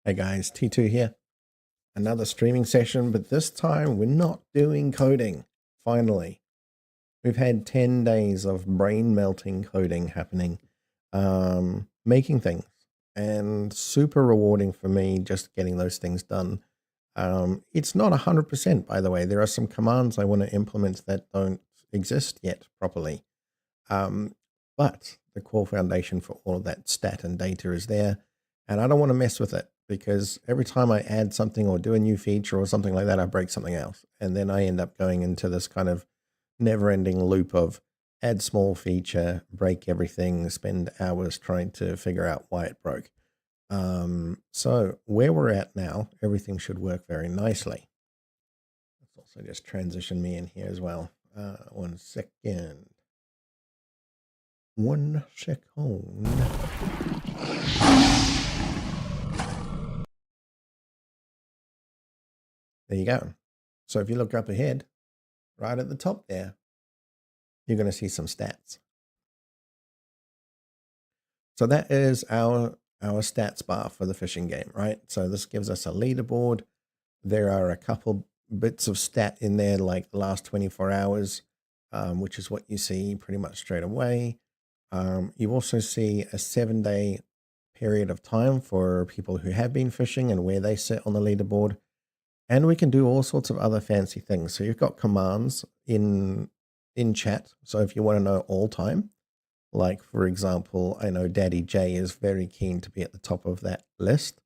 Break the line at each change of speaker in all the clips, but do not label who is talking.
Hey guys, T2 here. Another streaming session, but this time we're not doing coding. Finally, we've had 10 days of brain melting coding happening, making things, and super rewarding for me just getting those things done. It's not 100%, by the way. There are some commands I want to implement that don't exist yet properly. But the core foundation for all of that stat and data is there, and I don't want to mess with it because every time I add something or do a new feature or something like that, I break something else. And then I end up going into this kind of never-ending loop of add small feature, break everything, spend hours trying to figure out why it broke. So where we're at now, everything should work very nicely. Let's also just transition me in here as well. 1 second. 1 second. There you go. So if you look up ahead, right at the top there, you're going to see some stats. So that is our stats bar for the fishing game, right? So this gives us a leaderboard. There are a couple bits of stat in there, like the last 24 hours, which is what you see pretty much straight away. You also see a 7-day period of time for people who have been fishing and where they sit on the leaderboard. And we can do all sorts of other fancy things. So you've got commands in chat. So if you want to know all time, like for example, I know Daddy J is very keen to be at the top of that list.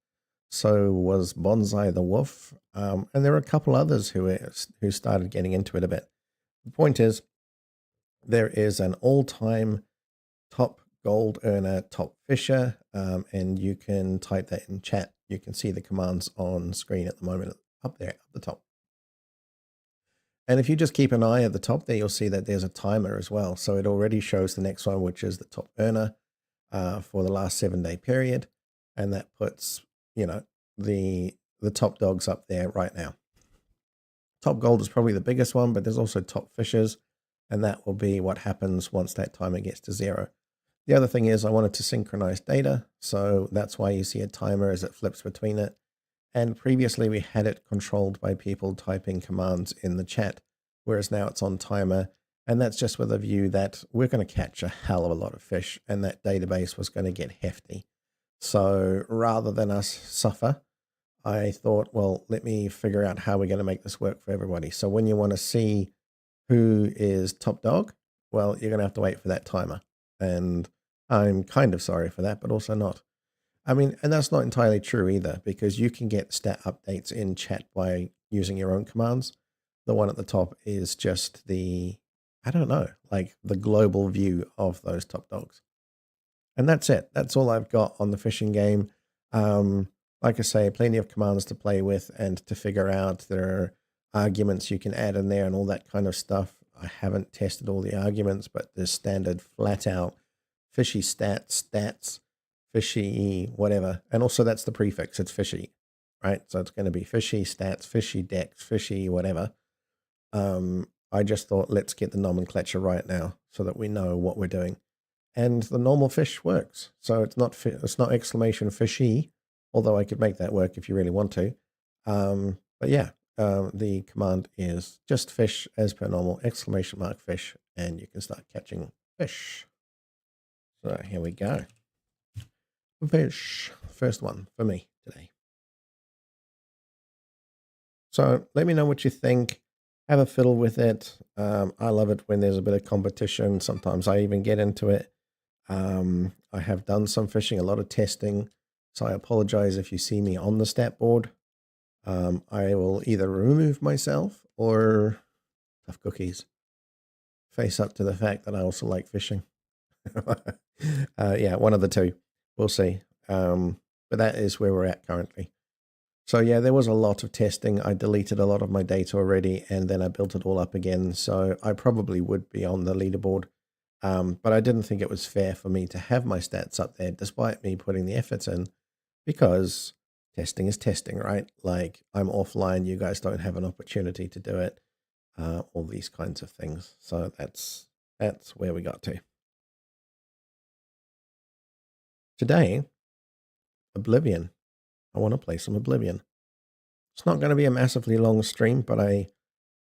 So was Bonsai the Wolf. And there are a couple others who started getting into it a bit. The point is, there is an all-time top gold earner, top fisher, and you can type that in chat. You can see the commands on screen at the moment up there at the top. And if you just keep an eye at the top there, you'll see that there's a timer as well. So it already shows the next one, which is the top earner for the last 7-day period. And that puts, you know, the top dogs up there right now. Top gold is probably the biggest one, but there's also top fishers. And that will be what happens once that timer gets to 0. The other thing is I wanted to synchronize data. So that's why you see a timer as it flips between it. And previously we had it controlled by people typing commands in the chat, whereas now it's on timer. And that's just with a view that we're going to catch a hell of a lot of fish and that database was going to get hefty. So rather than us suffer, I thought, well, let me figure out how we're going to make this work for everybody. So when you want to see who is top dog, well, you're going to have to wait for that timer. And I'm kind of sorry for that, but also not. I mean, and that's not entirely true either, because you can get stat updates in chat by using your own commands. The one at the top is just the, I don't know, like the global view of those top dogs. And that's it. That's all I've got on the fishing game. Like I say, plenty of commands to play with and to figure out. There are arguments you can add in there and all that kind of stuff. I haven't tested all the arguments, but there's standard flat out fishy stats, fishy whatever. And also that's the prefix, it's fishy, right? So it's going to be fishy stats, FishiDex, fishy whatever. I just thought, let's get the nomenclature right now so that we know what we're doing. And the normal fish works. So it's not exclamation fishy, although I could make that work if you really want to. But yeah, the command is just fish as per normal, exclamation mark fish, and you can start catching fish. So here we go. Fish, first one for me today. So let me know what you think. Have a fiddle with it. I love it when there's a bit of competition. Sometimes I even get into it. I have done some fishing, a lot of testing. So I apologize if you see me on the stat board. I will either remove myself or tough cookies. Face up to the fact that I also like fishing. Yeah, one of the two. We'll see. But that is where we're at currently. So yeah, there was a lot of testing. I deleted a lot of my data already, and then I built it all up again. So I probably would be on the leaderboard. But I didn't think it was fair for me to have my stats up there, despite me putting the efforts in, because testing is testing, right? Like I'm offline, you guys don't have an opportunity to do it, all these kinds of things. So that's where we got to. Today, Oblivion. I want to play some Oblivion. It's not going to be a massively long stream, but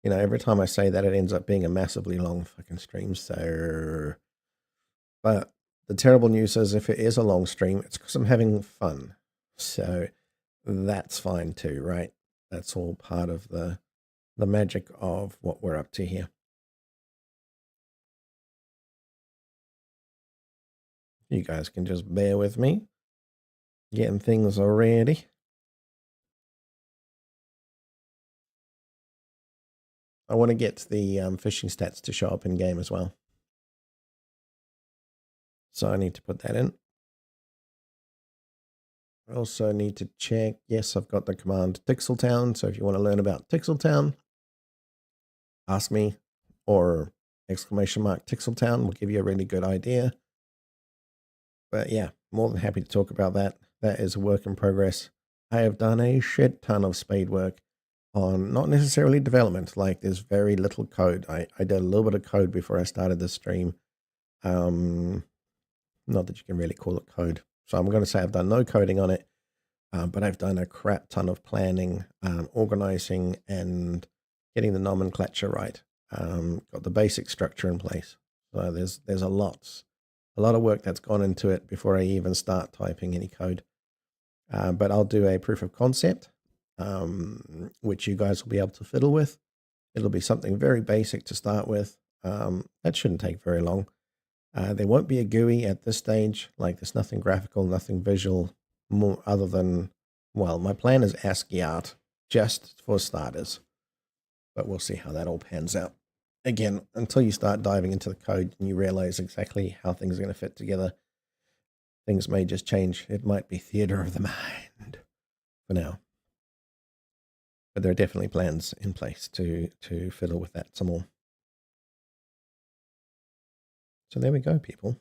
every time I say that, it ends up being a massively long fucking stream. So, but the terrible news is if it is a long stream, it's because I'm having fun. So that's fine too, right? That's all part of the magic of what we're up to here. You guys can just bear with me. Getting things ready. I want to get the fishing stats to show up in game as well. So I need to put that in. I also need to check. Yes, I've got the command Tixeltown. So if you want to learn about Tixeltown, ask me, or !Tixeltown will give you a really good idea. But yeah, more than happy to talk about that. That is a work in progress. I have done a shit ton of spade work on not necessarily development. Like there's very little code. I did a little bit of code before I started the stream. Not that you can really call it code. So I'm going to say I've done no coding on it, but I've done a crap ton of planning, organizing, and getting the nomenclature right. Got the basic structure in place. So there's a lot of work that's gone into it before I even start typing any code. But I'll do a proof of concept, which you guys will be able to fiddle with. It'll be something very basic to start with. That shouldn't take very long. There won't be a GUI at this stage. Like there's nothing graphical, nothing visual, more other than, well, my plan is ASCII art, just for starters. But we'll see how that all pans out. Again, until you start diving into the code and you realize exactly how things are going to fit together, things may just change. It might be theater of the mind for now. But there are definitely plans in place to fiddle with that some more. So there we go, people.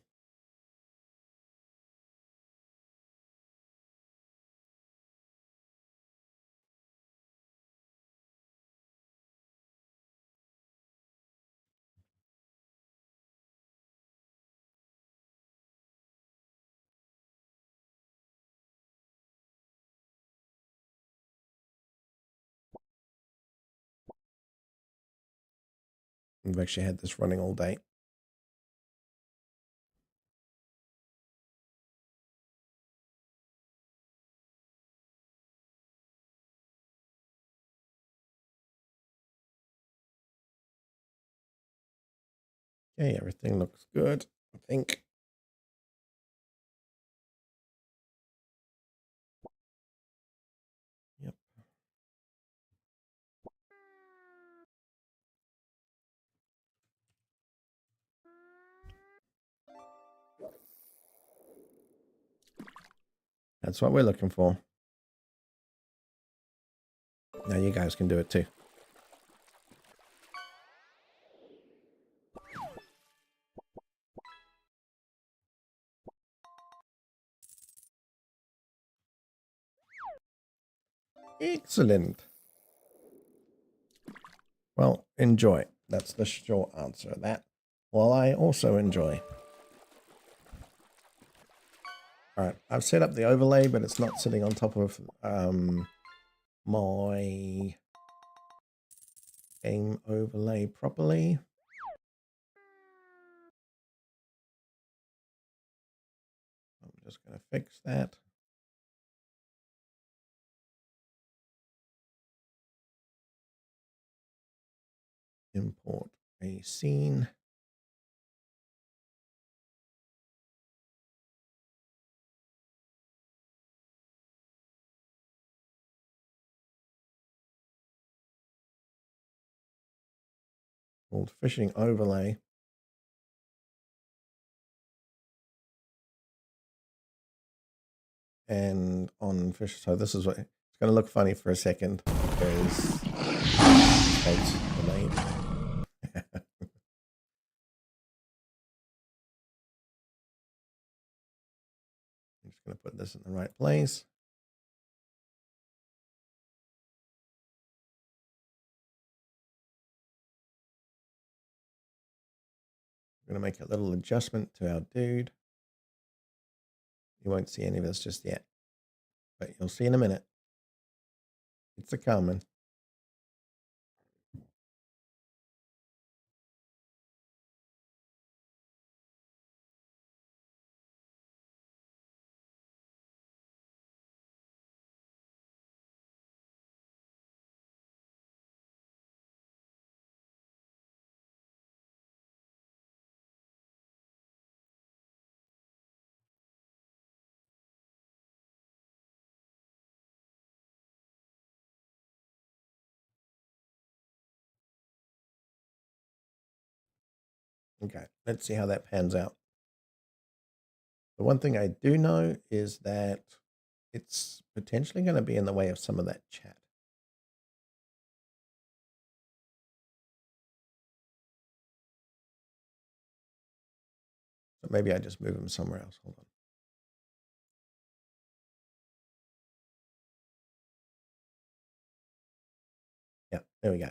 We've actually had this running all day. Okay, everything looks good, I think. Yep. That's what we're looking for. Now you guys can do it too. Excellent. Well, enjoy. That's the short answer to that. Well, I also enjoy. All right, I've set up the overlay, but it's not sitting on top of my game overlay properly. I'm just going to fix that. Import a scene. Called fishing overlay. And on fish, so this is what it's going to look funny for a second because it's the name. I'm just going to put this in the right place. I'm going to make a little adjustment to our dude. You won't see any of this just yet. but you'll see in a minute. It's a coming. Okay, let's see how that pans out. The one thing I do know is that it's potentially going to be in the way of some of that chat. So maybe I just move them somewhere else. Hold on. Yeah, there we go.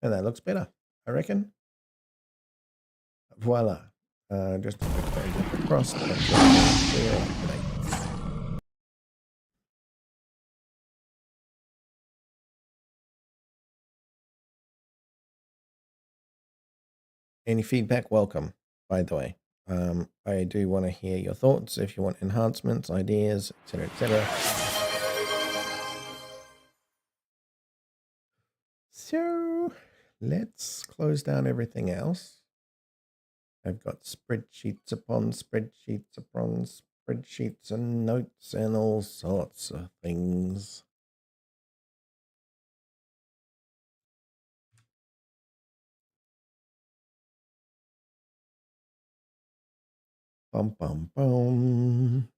And that looks better, I reckon. Voila. Just a quick change across. Any feedback? Welcome, by the way. I do want to hear your thoughts if you want enhancements, ideas, etc., etc. So let's close down everything else. I've got spreadsheets upon spreadsheets upon spreadsheets and notes and all sorts of things. Bum, bum, bum.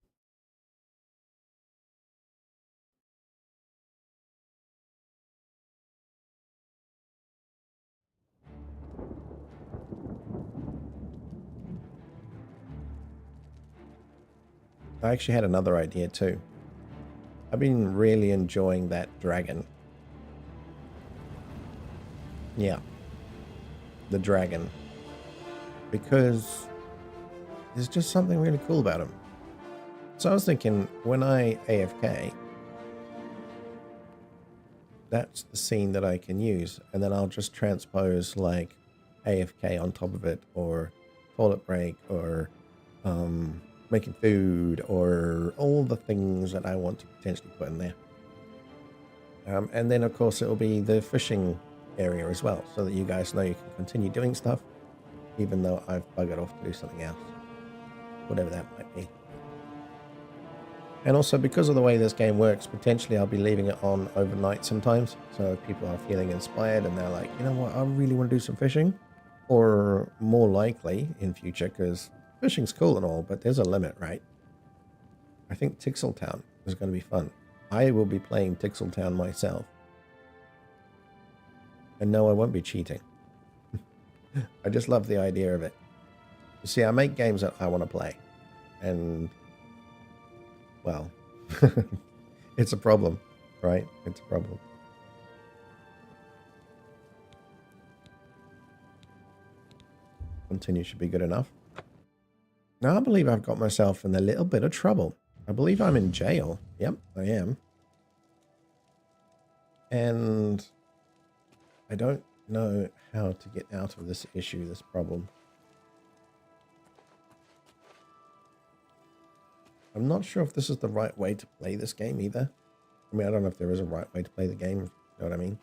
I actually had another idea too. I've been really enjoying that dragon. Yeah. The dragon. Because there's just something really cool about him. So I was thinking, when I AFK, that's the scene that I can use. And then I'll just transpose like AFK on top of it, or toilet break, or making food, or all the things that I want to potentially put in there. And then, of course, it will be the fishing area as well, so that you guys know you can continue doing stuff, even though I've buggered off to do something else, whatever that might be. And also, because of the way this game works, potentially I'll be leaving it on overnight sometimes, so if people are feeling inspired and they're like, you know what, I really want to do some fishing, or more likely in future, because fishing's cool and all, but there's a limit, right? I think Tixeltown is going to be fun. I will be playing Tixeltown myself. And no, I won't be cheating. I just love the idea of it. You see, I make games that I want to play. And, well, it's a problem, right? It's a problem. Continue should be good enough. Now I believe I've got myself in a little bit of trouble. I believe I'm in jail. Yep, I am. And I don't know how to get out of this issue, this problem. I'm not sure if this is the right way to play this game either. I mean, I don't know if there is a right way to play the game, you know what I mean?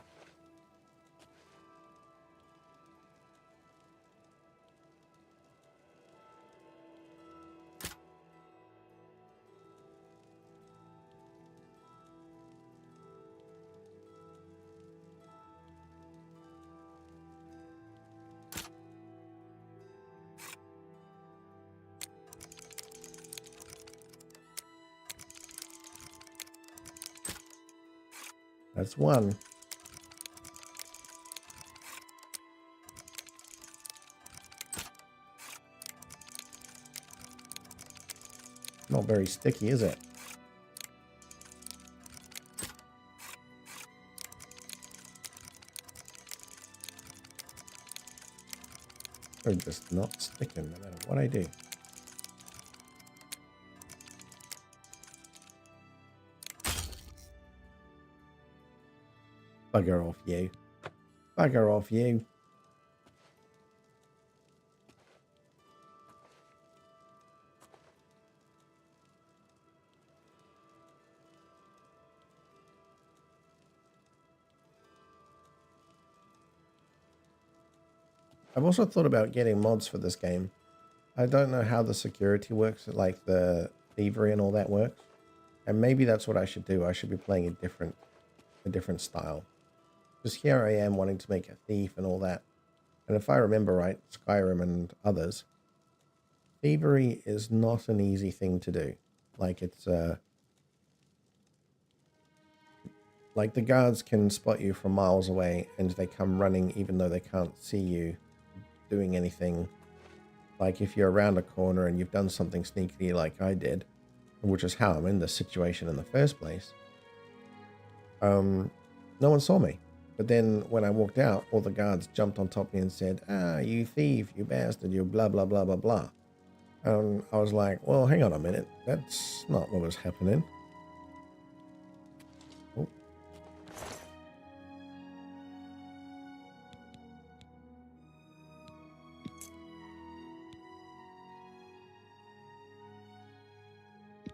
That's one. Not very sticky, is it? They're just not sticking no matter what I do. Bugger off, you. Bugger off, you. I've also thought about getting mods for this game. I don't know how the security works, like the thievery and all that works. And maybe that's what I should do. I should be playing a different style. Because here I am wanting to make a thief and all that. And if I remember right, Skyrim and others, thievery is not an easy thing to do. Like it's like the guards can spot you from miles away and they come running even though they can't see you doing anything. Like if you're around a corner and you've done something sneaky like I did, which is how I'm in this situation in the first place, no one saw me. But then when I walked out, all the guards jumped on top of me and said, "Ah, you thief, you bastard, you blah, blah, blah, blah, blah." And I was like, well, hang on a minute. That's not what was happening. Oh.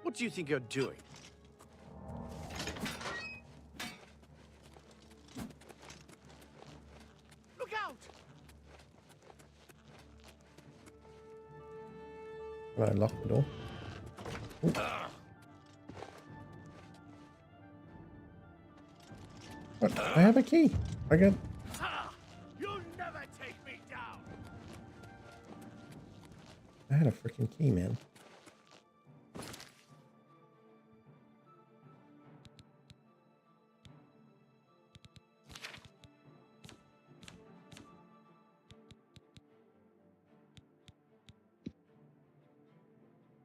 What do you think you're doing? Look out!
Can I lock the door? What? I have a key. I got...
You'll never take me down!
I had a freaking key, man.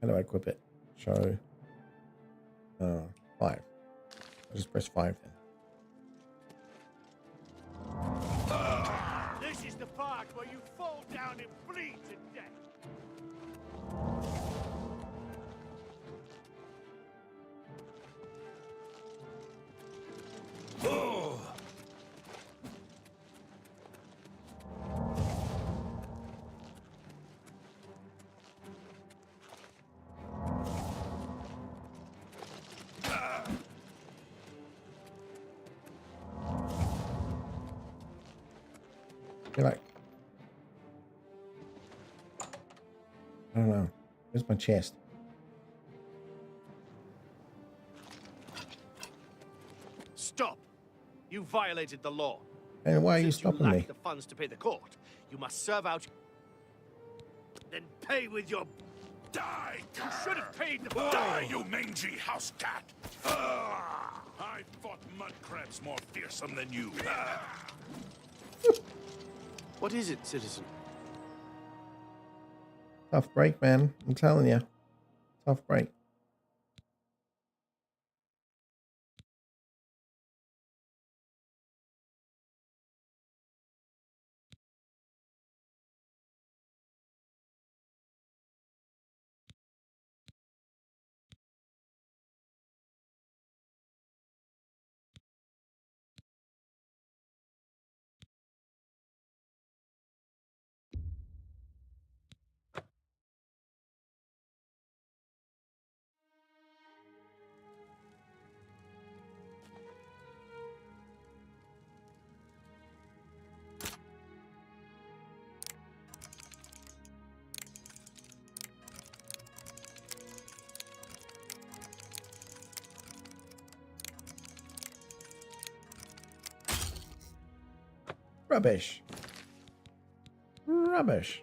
How do I equip it? Show. 5. I'll just press 5 then.
This is the part where you fall down and bleed to death.
You're like... I don't know. Where's my chest?
Stop! You violated the law.
And why are you
Since
stopping
you lack
me?
the funds to pay the court, you must serve out, then pay with your...
Die!
You should have paid the...
Die, you mangy house cat! I fought mud crabs more fearsome than you.
What is it, citizen?
Tough break, man. I'm telling you. Tough break. Rubbish. Rubbish.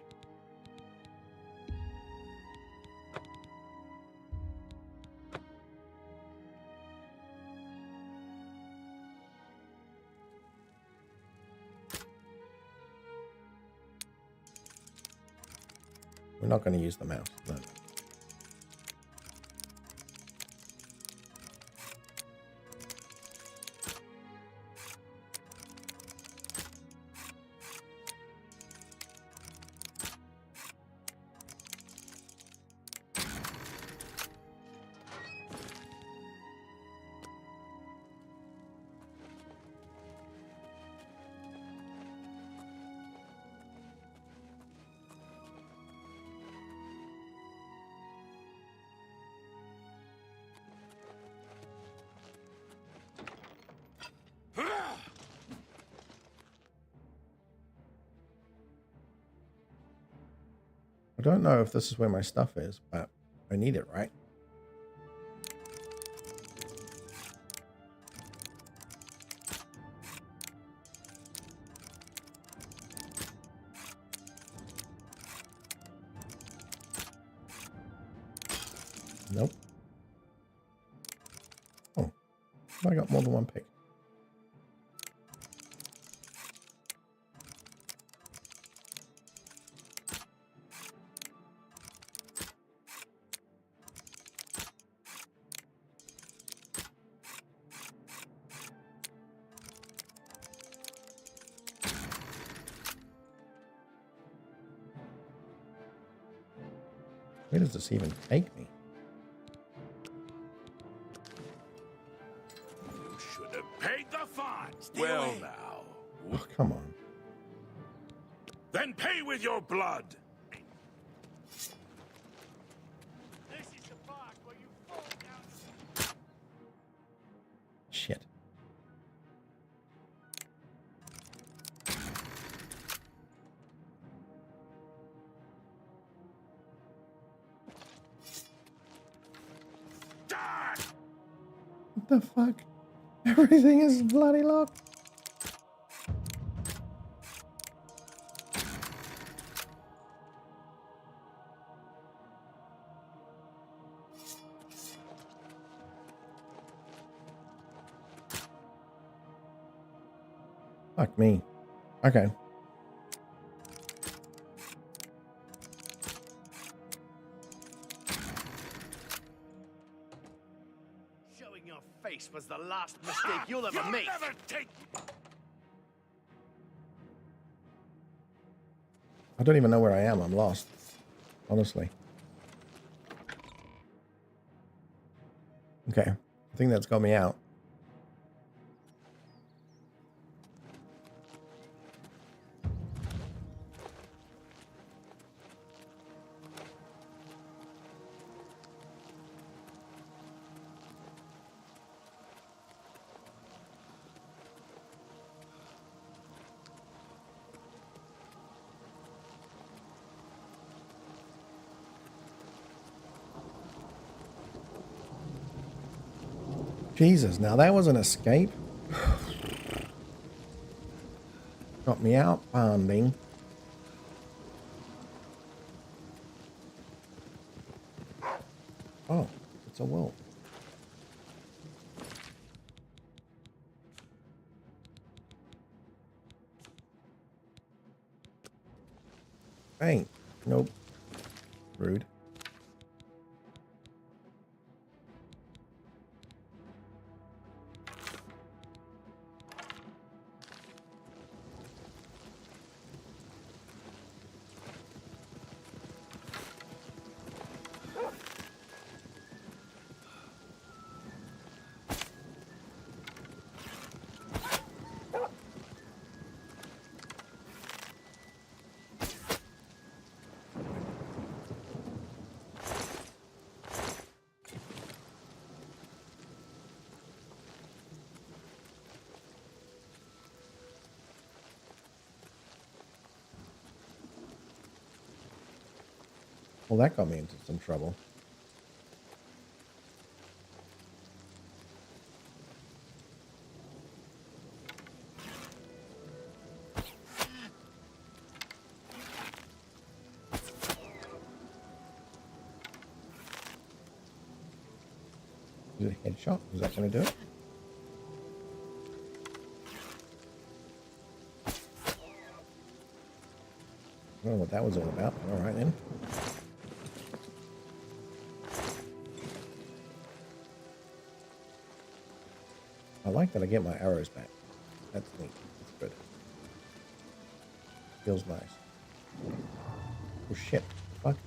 We're not going to use the mouse. No. don't know if this is where my stuff is, but I need it, right? Nope. Oh, I got more than one pick. Where does this even take me?
You should have paid the fine.
Stay
Well
away.
now.
Oh, come on.
Then pay with your blood.
This is the part where you fall down.
Shit.
Die!
What the fuck? Everything is bloody locked. Fuck me. Okay.
Showing your face was the last mistake you'll ever
You'll
make.
never take.
I don't even know where I am. I'm lost. Honestly. Okay. I think that's got me out. Jesus, now that was an escape. Got me out pounding. Oh, it's a wolf. Bang. Nope. Rude. Well, that got me into some trouble. Is it a headshot? Is that going to do it? I don't know what that was all about. All right, then. I like that I get my arrows back. That's neat. That's good. Feels nice. Oh, shit. Fuck.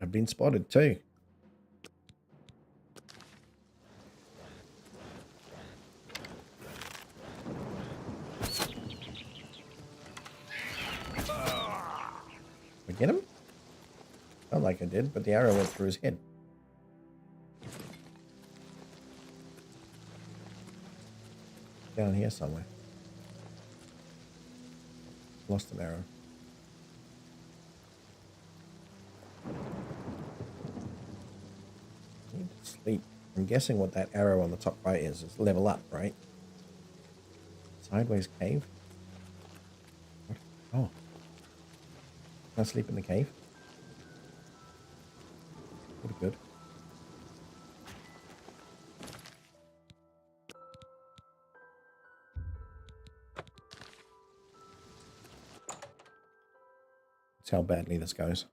I've been spotted, too. I get him? Felt like I did, but the arrow went through his head. Down here somewhere. Lost an arrow. I need to sleep. I'm guessing what that arrow on the top right is level up, right? Sideways cave? What? Oh. Can I sleep in the cave? Pretty good. That's how badly this goes.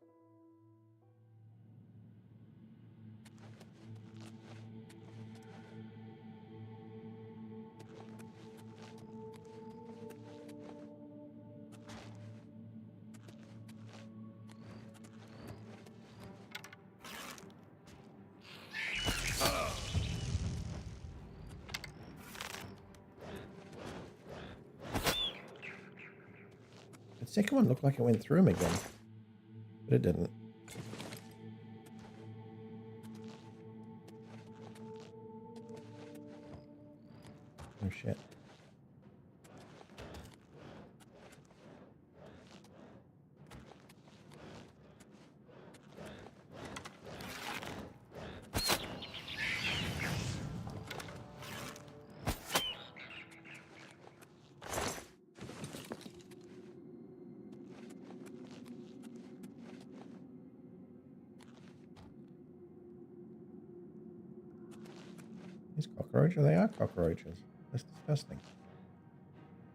The second one looked like it went through him again, but it didn't. Oh shit. These cockroaches, they are cockroaches. That's disgusting.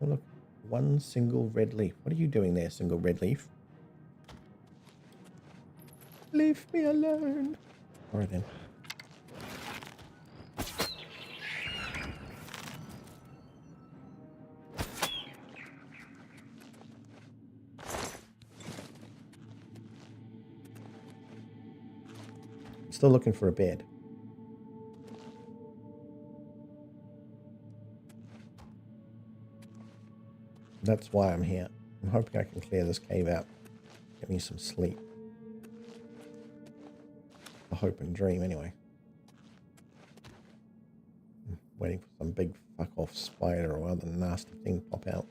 Oh look, one single red leaf. What are you doing there, single red leaf? Leave me alone. Alright then. Still looking for a bed. That's why I'm here. I'm hoping I can clear this cave out. Get me some sleep. A hope and dream, anyway. I'm waiting for some big fuck-off spider or other nasty thing to pop out.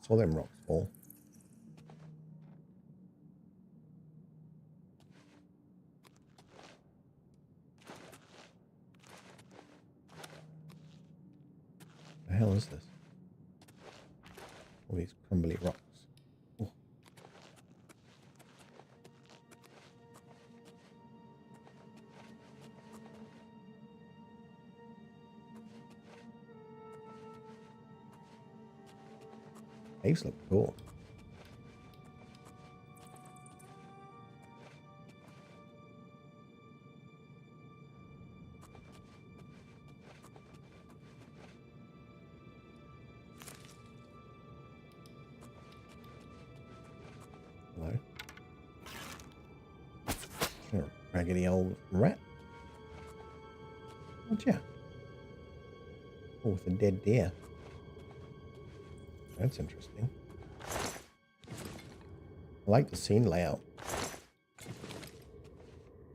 Saw them rocks fall. The hell is this? All these crumbly rocks. Ooh. Caves look cool. Hello. You're a raggedy old rat. What's ya? Oh, with a dead deer. That's interesting. I like the scene layout.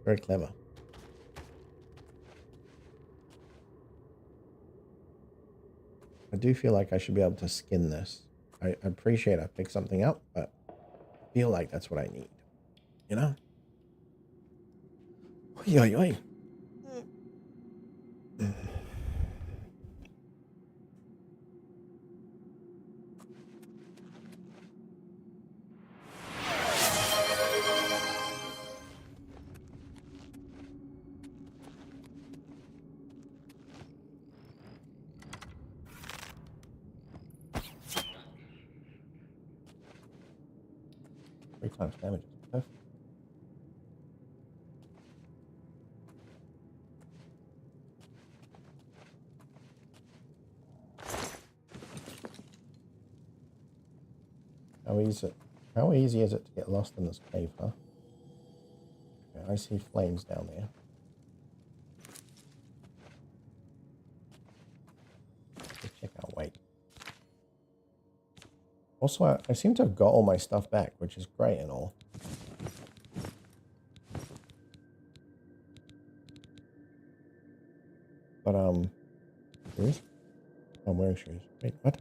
Very clever. I do feel like I should be able to skin this. I appreciate I picked something up, but I feel like that's what I need. You know? Oi, oi, oi. Three times damage. Perfect. How easy is it to get lost in this cave, huh? Okay, I see flames down there. Let's check our weight. Also, I seem to have got all my stuff back, which is great and all. But shoes. I'm wearing shoes. Wait, what?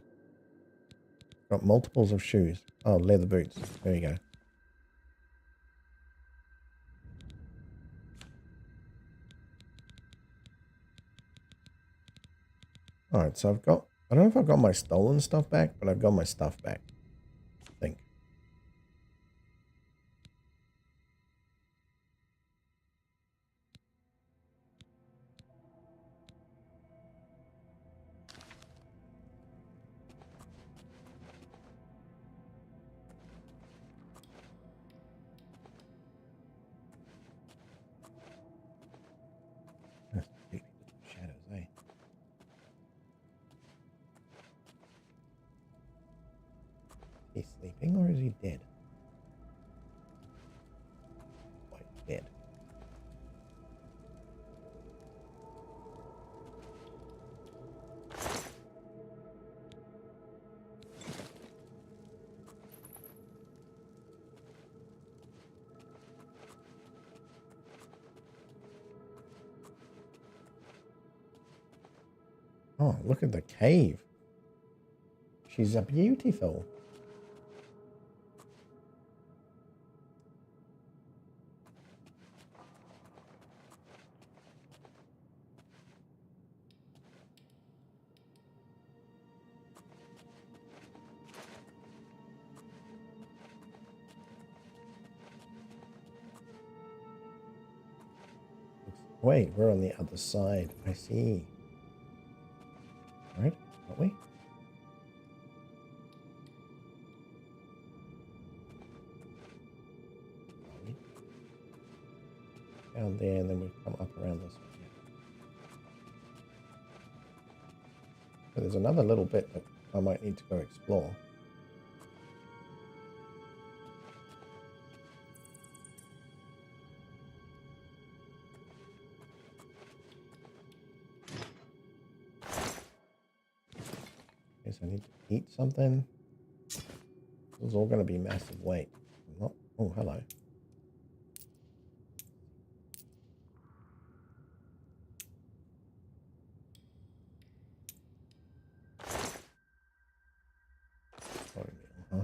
Got multiples of shoes. Oh, leather boots. There you go. Alright, so I've got... I don't know if I've got my stolen stuff back, but I've got my stuff back. I think. That's creepy little shadows, eh? Is he sleeping or is he dead? Oh, he's dead. Oh, look at the cave. She's a beautiful. Wait, we're on the other side. I see. Right? Aren't we? Down there, and then we come up around this way. So there's another little bit that I might need to go explore. Guess I need to eat something. This is all going to be massive weight. Not. Oh, hello. Sorry, huh?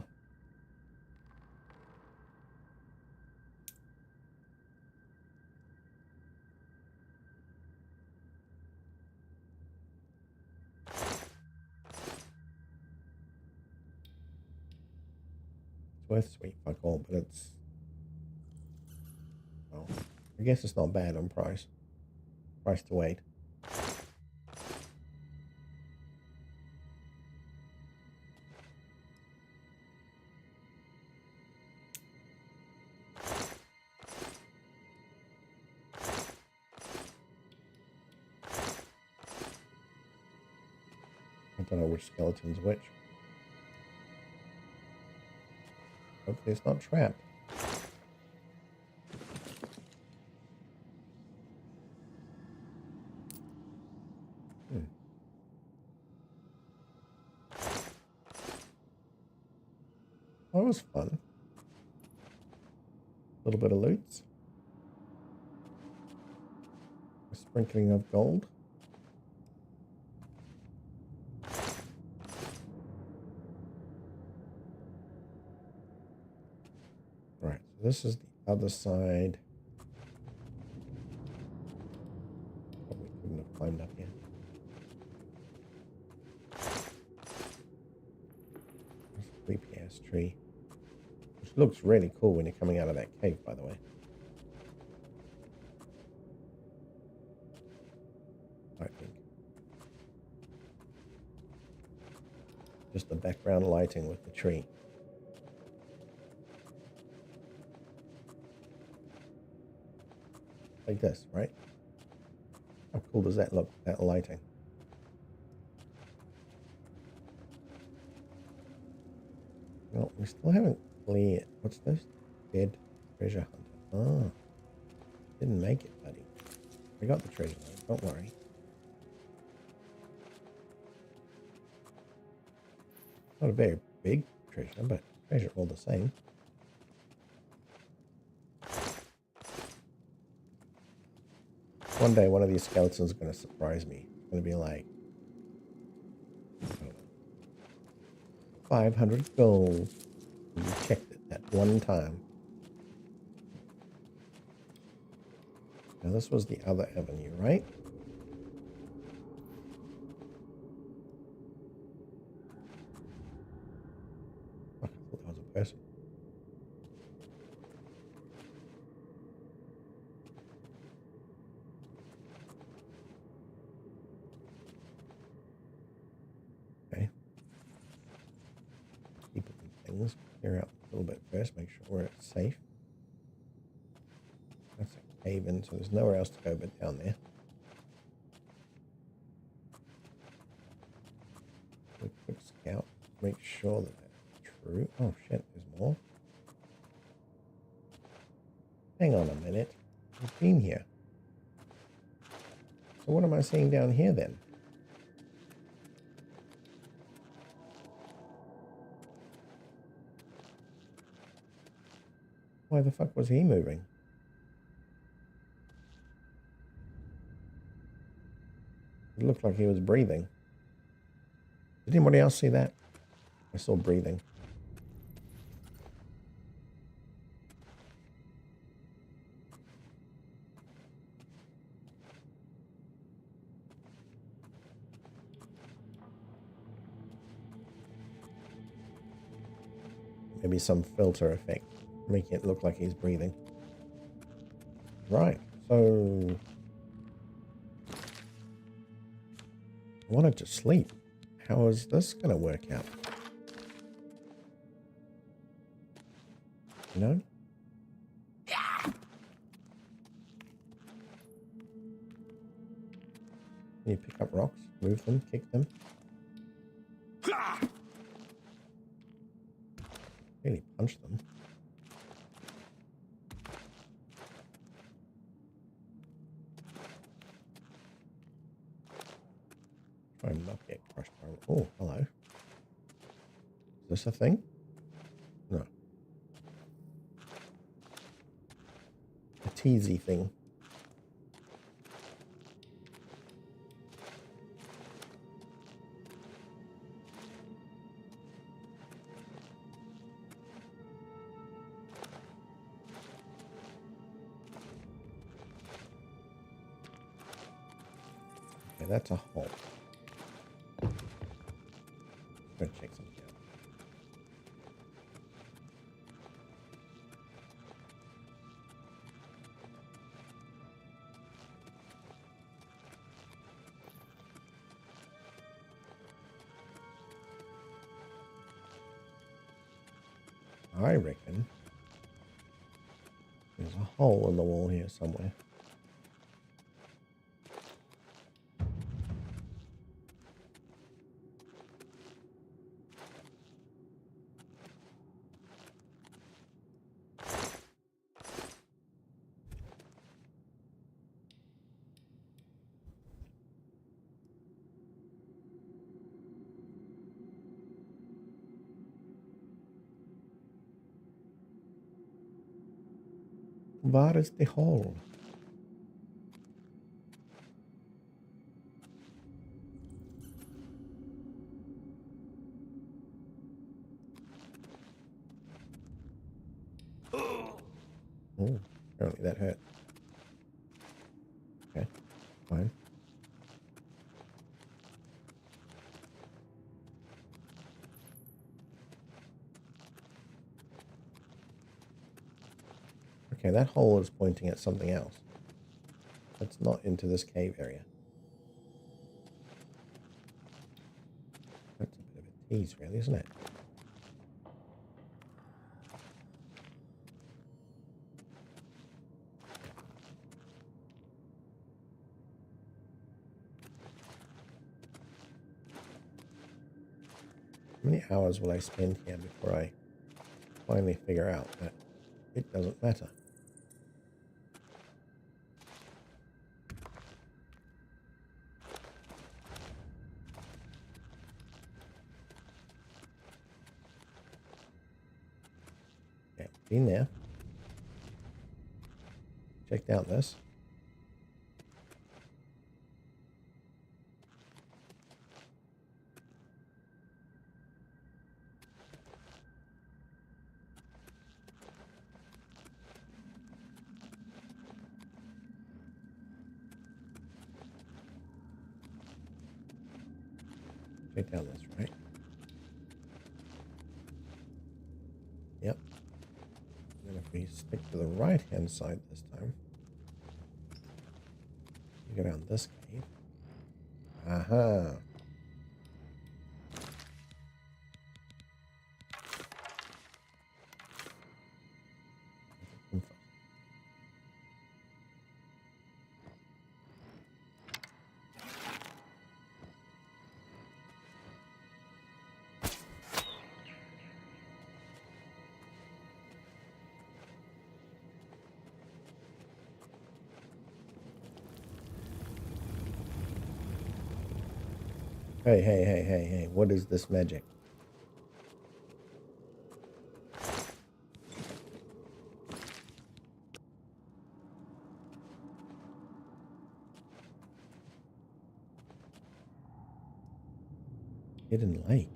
It's worth sweet fuck all, but it's... Well, I guess it's not bad on price. Price to weight. I don't know which skeleton's which. Hopefully it's not trapped. That was fun. A little bit of loot. A sprinkling of gold. Right, so this is the other side. Probably couldn't have climbed up here. There's a creepy ass tree. Which looks really cool when you're coming out of that cave, by the way. I think. Just the background lighting with the tree. Like this, right? How cool does that look, that lighting? Well, we still haven't cleared. What's this? Dead treasure hunter. Oh, didn't make it, buddy. I got the treasure, though. Don't worry. Not a very big treasure, but treasure all the same. One day, one of these skeletons is going to surprise me. It's going to be like, oh, 500 gold. You checked it that one time. Now, this was the other avenue, right? Oh, I thought that was a person. Okay. Keep looking things. Clear out a little bit first. Make sure we're safe. That's a cave in, so there's nowhere else to go but down there. Quick scout. Make sure that that's true. Oh shit, there's more. Hang on a minute. I've been here. So what am I seeing down here then? Why the fuck was he moving? It looked like he was breathing. Did anybody else see that? I saw breathing. Maybe some filter effect, making it look like he's breathing. Right, so I wanted to sleep. How is this going to work out? You know? Can you pick up rocks, move them, kick them? Really punch them. Try and not get crushed by... Oh, hello. Is this a thing? No. A teasy thing. Okay, that's a hole. Go check something out. I reckon there's a hole in the wall here somewhere. Where is the hole? Oh, apparently that hurt. Okay, fine. Okay, that hole is pointing at something else. That's not into this cave area. That's a bit of a tease, really, isn't it? How many hours will I spend here before I finally figure out that it doesn't matter? Okay, been there. Checked out this. Straight down this, right? Yep. And then if we stick to the right-hand side this time, we go down this cave. Aha. Hey, hey, hey, hey, hey, what is this magic? Hidden lake.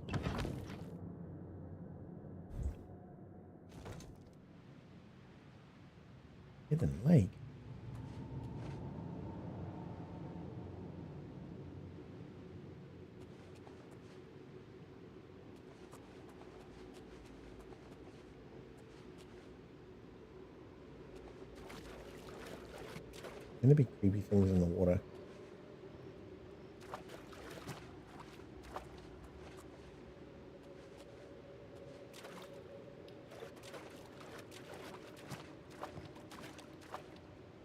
Hidden lake? Gonna be creepy things in the water.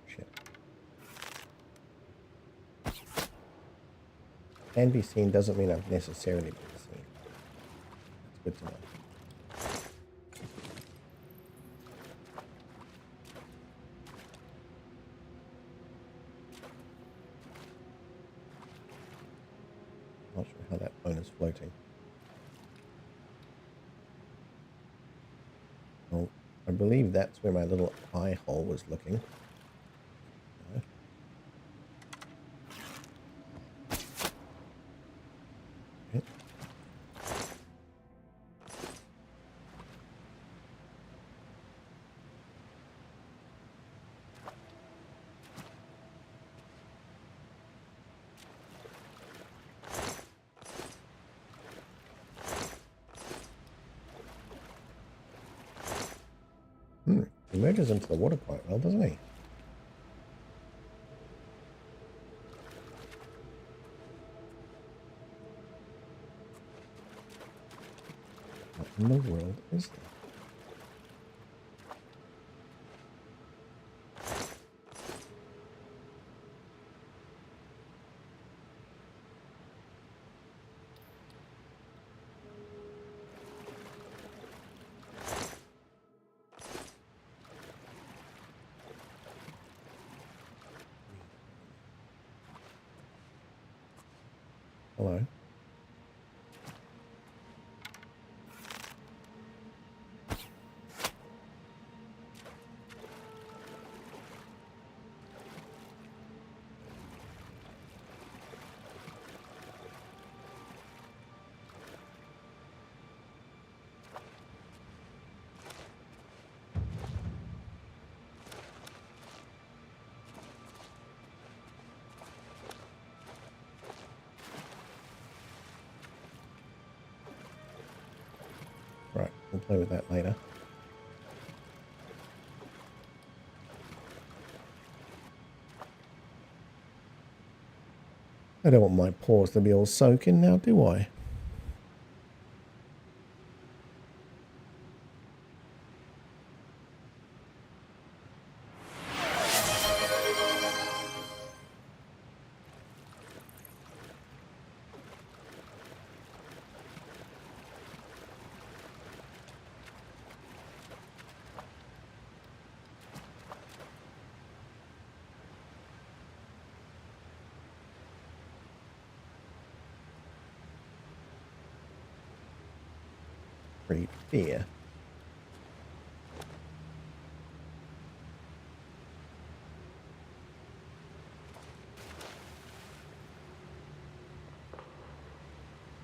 Shit. Can be seen doesn't mean I've necessarily been seen. That's good to know. Not sure how that phone is floating. Oh, I believe that's where my little eye hole was looking. No. Okay. He merges into the water quite well, doesn't he? What in the world is that? Hello. Right, we'll play with that later. I don't want my paws to be all soaking now, do I? Creep fear.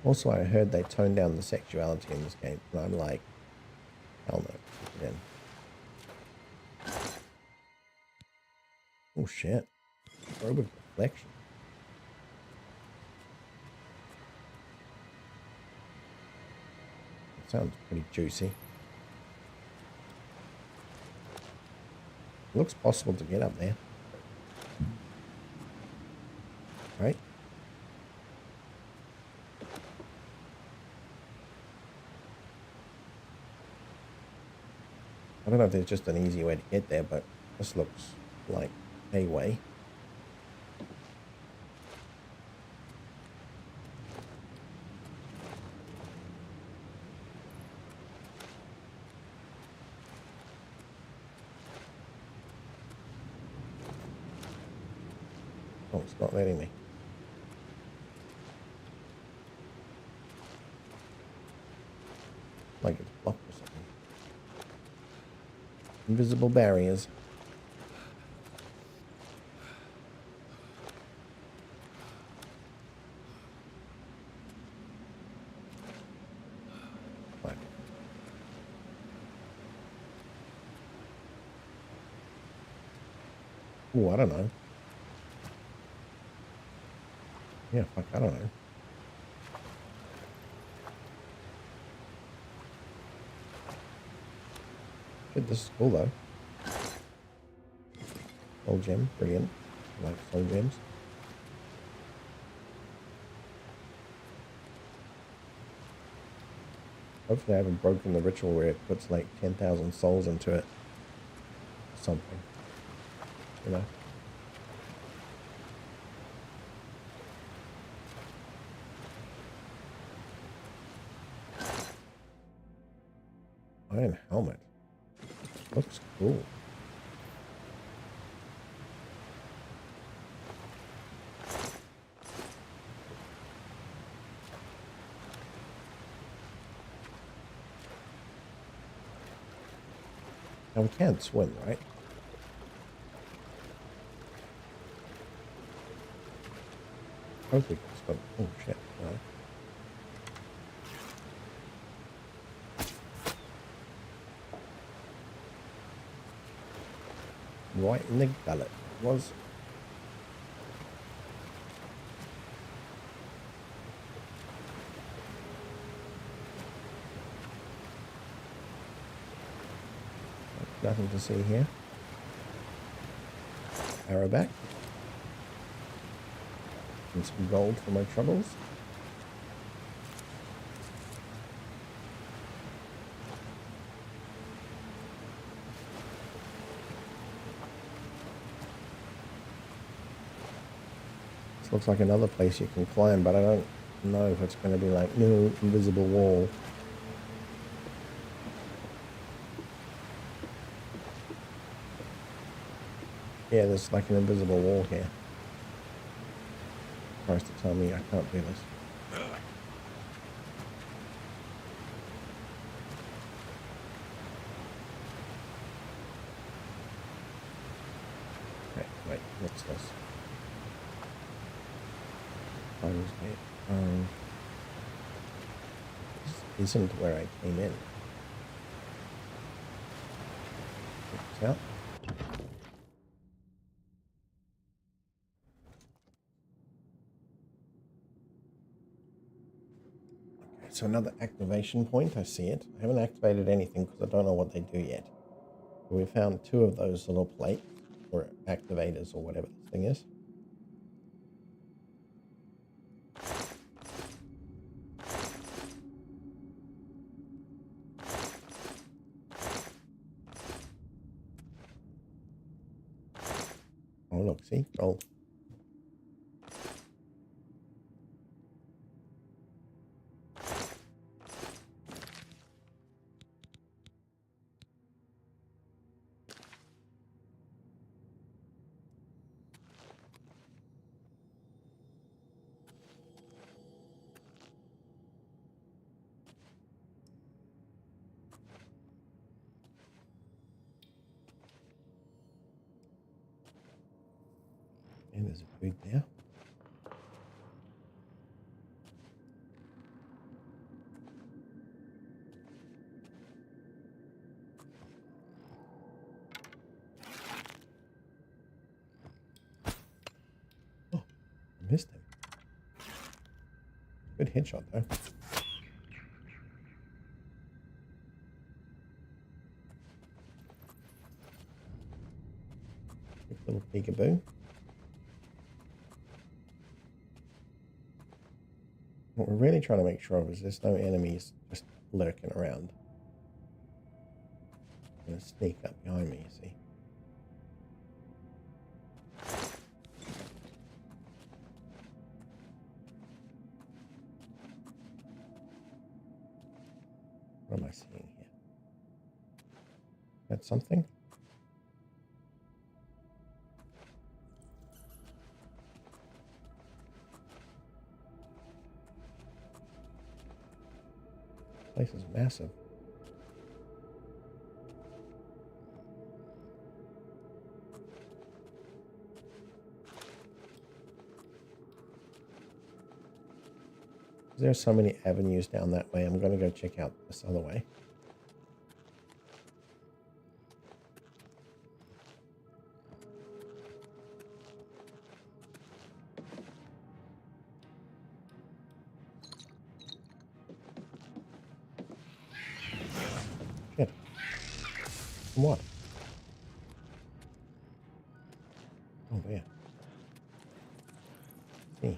Also, I heard they toned down the sexuality in this game, and I'm like, hell no. Again. Oh shit. Throw with reflection. Sounds pretty juicy. Looks possible to get up there. Right? I don't know if there's just an easy way to get there, but this looks like a way. Oh, it's not letting me. Like it's blocked or something. Invisible barriers. What? Ooh, I don't know. Yeah, fuck, I don't know. Shit, this is cool though. Soul gem, brilliant. I like soul gems. Hopefully I haven't broken the ritual where it puts like 10,000 souls into it. Or something. You know? Iron helmet. Looks cool. Now we can't swim, right? Hope we can swim. Oh shit. No. Right in the gullet. It was. Nothing to see here. Arrow back. And some gold for my troubles. This looks like another place you can climb, but I don't know if it's going to be like no invisible wall. Yeah, there's like an invisible wall here. Tries to tell me I can't do this. Okay, wait, what's this? This isn't where I came in. Check this out. So another activation point, I see it. I haven't activated anything because I don't know what they do yet. But we found 2 of those little plates, or activators, or whatever this thing is. Oh look, see? Gold. And there's a food there. Oh, I missed him. Good headshot though. Peekaboo. What we're really trying to make sure of is there's no enemies just lurking around. Gonna sneak up behind me, you see. What am I seeing here? That's something? This place is massive. There's so many avenues down that way. I'm going to go check out this other way. Shit. What? Oh, yeah. See.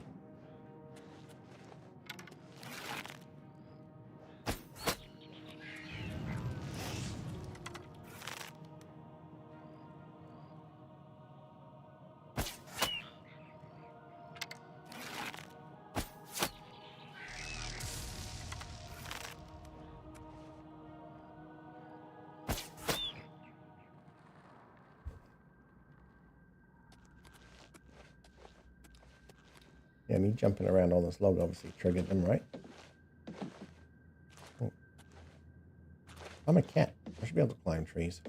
Yeah, me jumping around on this log obviously triggered them, right? Oh. I'm a cat. I should be able to climb trees.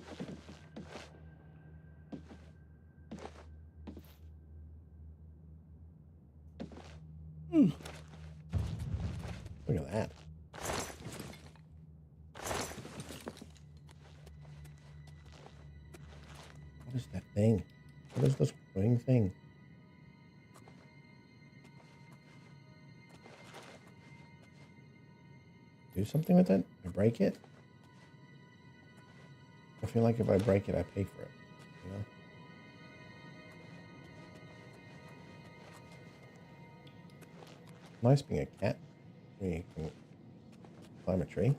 Look at that. What is that thing? What is this green thing? Do something with it? I break it? I feel like if I break it, I pay for it. You know? Nice being a cat. You can climb a tree.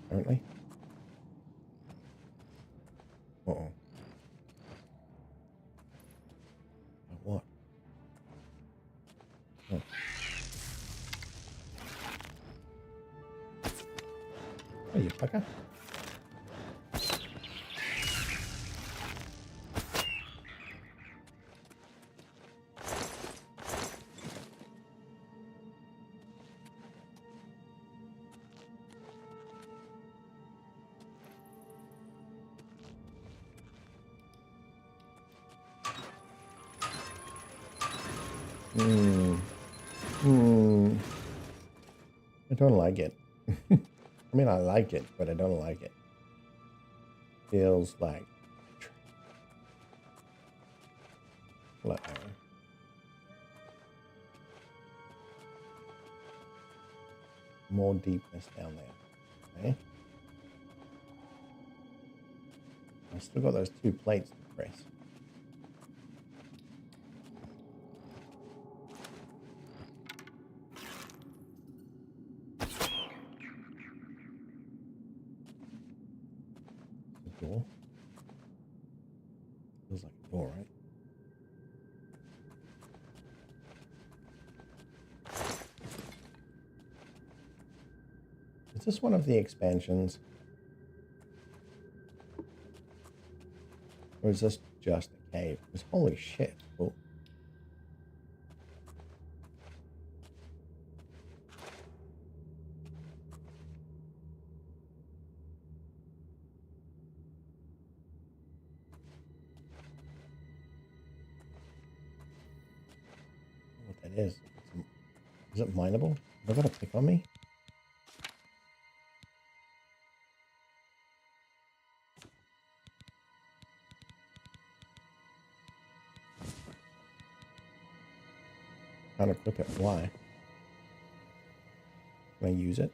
Apparently. Uh-oh. What? Oh. Hey, you fucker. I don't like it. I mean, I like it, but I don't like it. Feels like flat arrow. More deepness down there. Okay. I've still got those 2 plates to press. The door. Feels like a door, right? Is this one of the expansions? Or is this just a cave? Because holy shit. Cool. What that is. Is it mineable? Have I got a pick on me? Can't equip it. Why? Can I use it?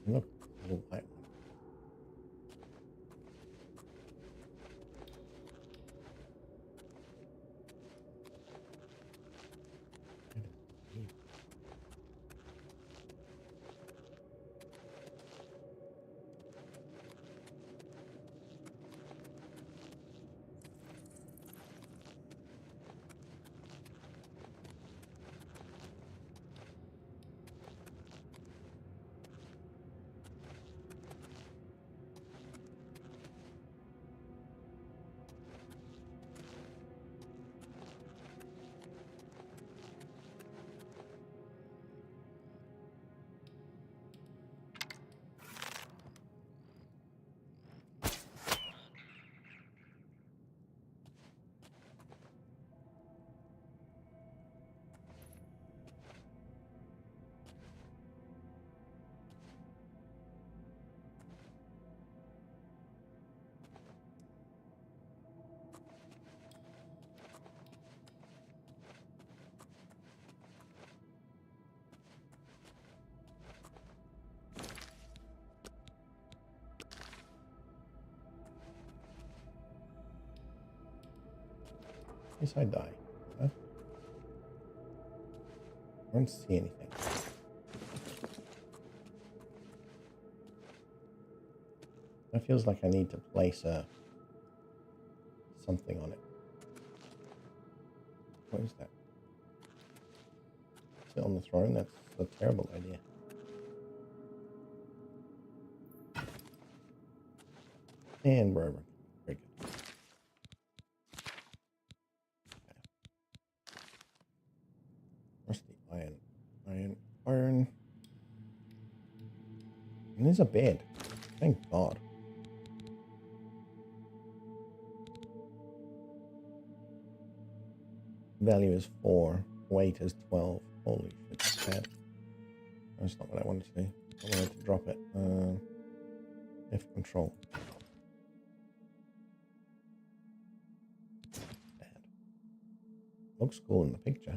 Look, a little white one. Guess I die. Huh? I don't see anything. It feels like I need to place something on it. What is that? Sit on the throne? That's a terrible idea. And we're over. Very good. Rusty iron. Iron. And there's a bed. Thank God. Value is 4. Weight is 12. Holy shit, that's bad. That's not what I wanted to do. I wanted to drop it. F control. Bad. Looks cool in the picture.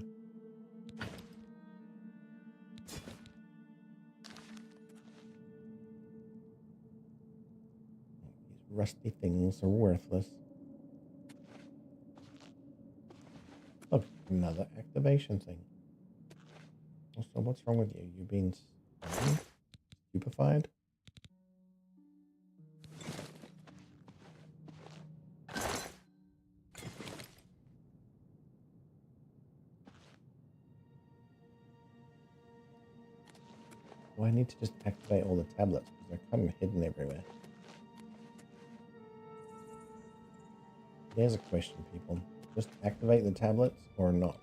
These rusty things are worthless. Look, another activation thing. So what's wrong with you? You've been stupefied? Well, I need to just activate all the tablets because they're kind of hidden everywhere. There's a question, people. Just activate the tablets or not?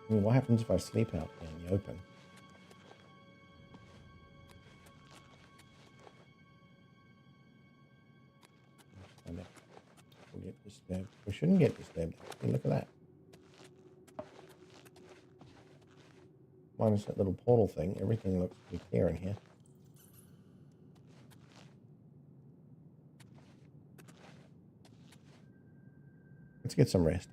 I mean, what happens if I sleep out there in the open? We'll get disturbed. We shouldn't get disturbed. Hey, look at that. Minus that little portal thing, everything looks pretty clear in here. Let's get some rest.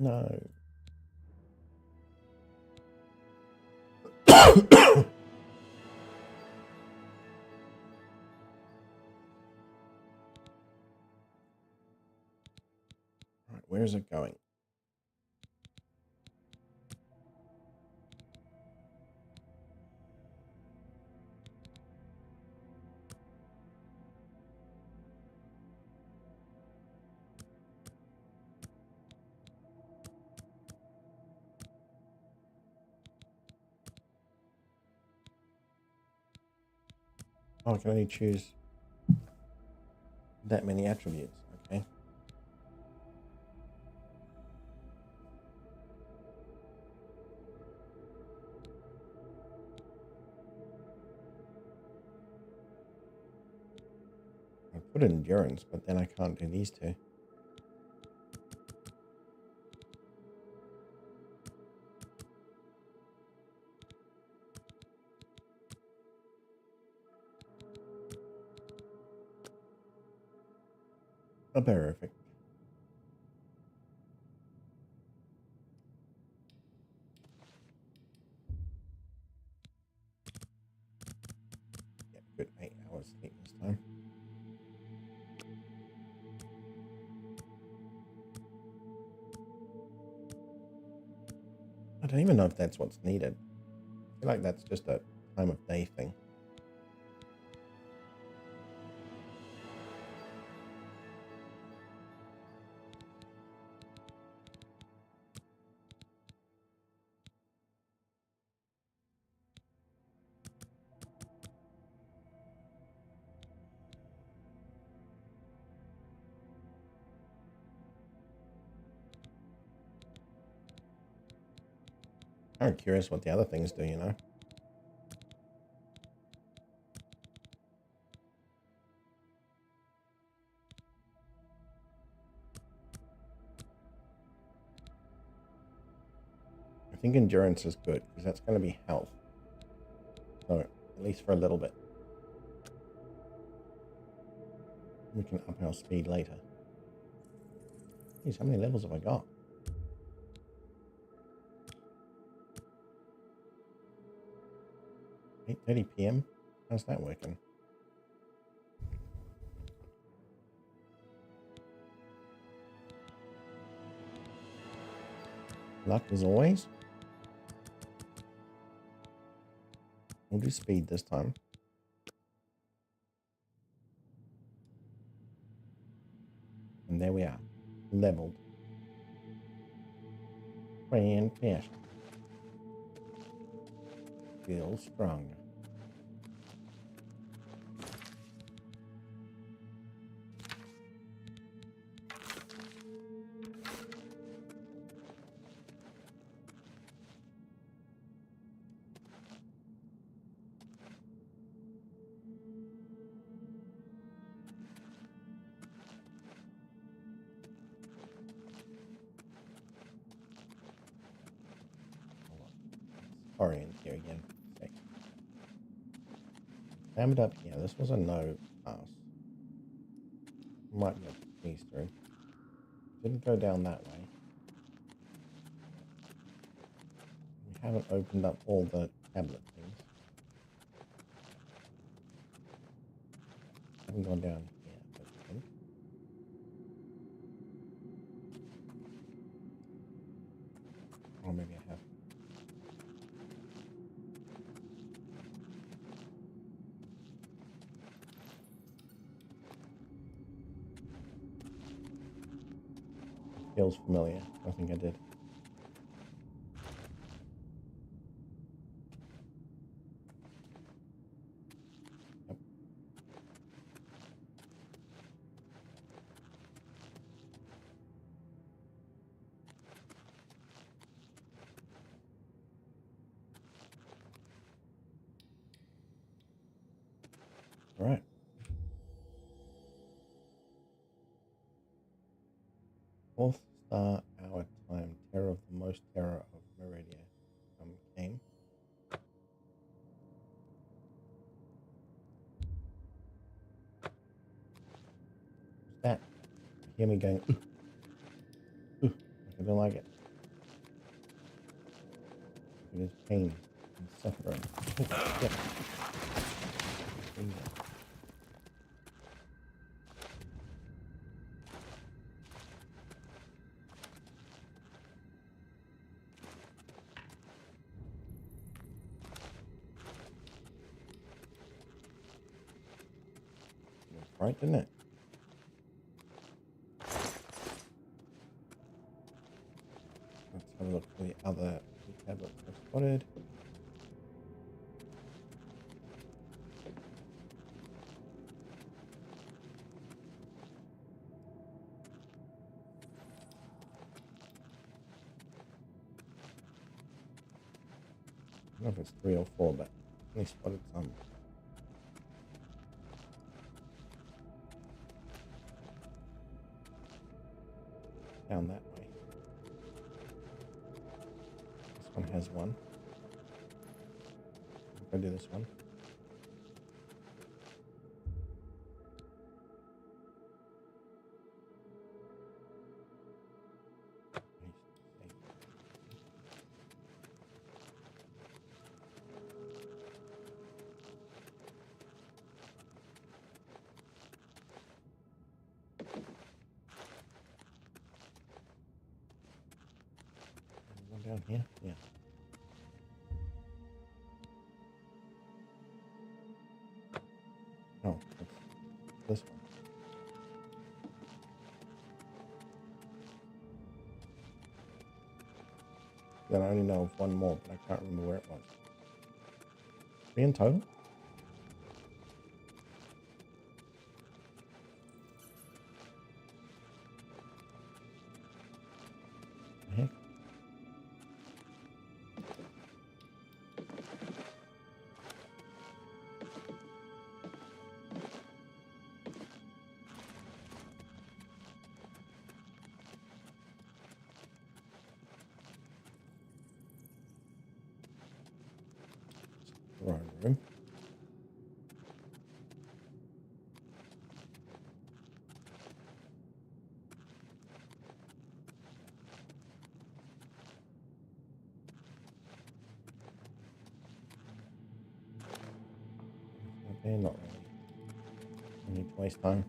No. Right, where is it going? Oh, I can only choose that many attributes. Okay. Put endurance, but then I can't do these two. Oh, perfect. Yeah, good 8 hours sleep this time. I don't even know if that's what's needed. I feel like that's just a time of day thing. I'm curious what the other things do, you know? I think endurance is good because that's going to be health. So, at least for a little bit. We can up our speed later. Geez, how many levels have I got? 8:30 p.m.? How's that working? Luck as always. We'll do speed this time. And there we are. Leveled. Fantastic. Feel stronger. Orient here again. Hammered up here. This was a no pass. Might get these through. Didn't go down that way. We haven't opened up all the tablet things. Haven't gone down here, but I think. Or maybe I have. Feels familiar. I think I did. Yep. All right. Fourth star hour time. Terror of the most terror of Meridia. Game. That. You hear me going, ooh, ooh, I don't like it. It is pain and suffering. Oh, yeah. Right, didn't it? Let's have a look for the other tablets I've spotted. I don't know if it's 3 or 4, but I only spotted some. down that way. This one has one. I'll do this one. One down here? Yeah. Oh, it's this one. Then I only know of one more, but I can't remember where it was. 3 in total? The heck? Throne room. Okay, not really. I need to waste time.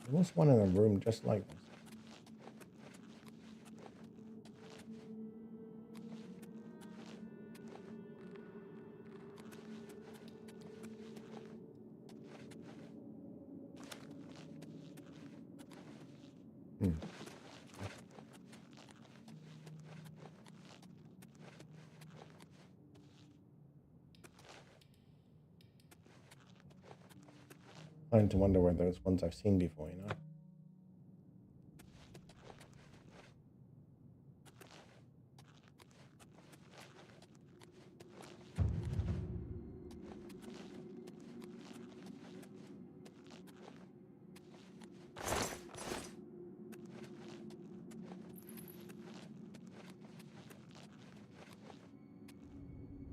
There was one in a room just like this. Starting to wonder where those ones I've seen before, you know?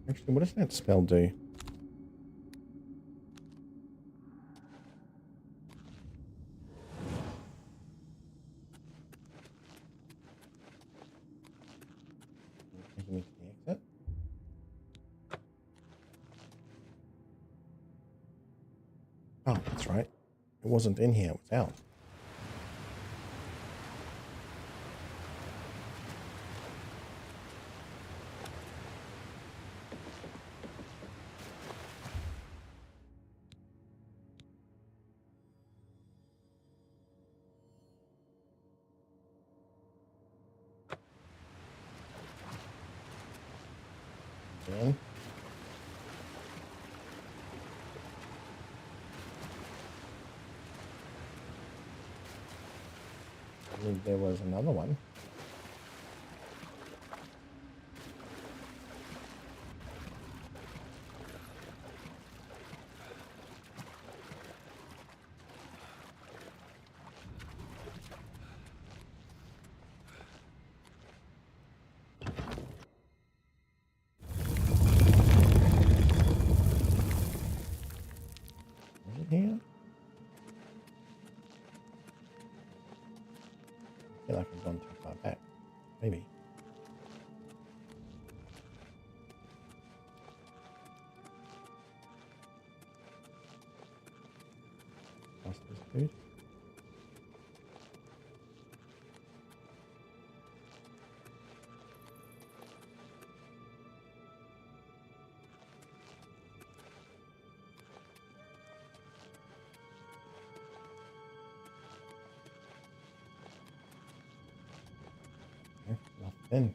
Actually, what does that spell do? Taking me to the exit. Oh, that's right. It wasn't in here, it was out. Again. I believe there was another one. Was it here? I feel like I've gone too far back. Maybe. Past this food. Okay, nothing.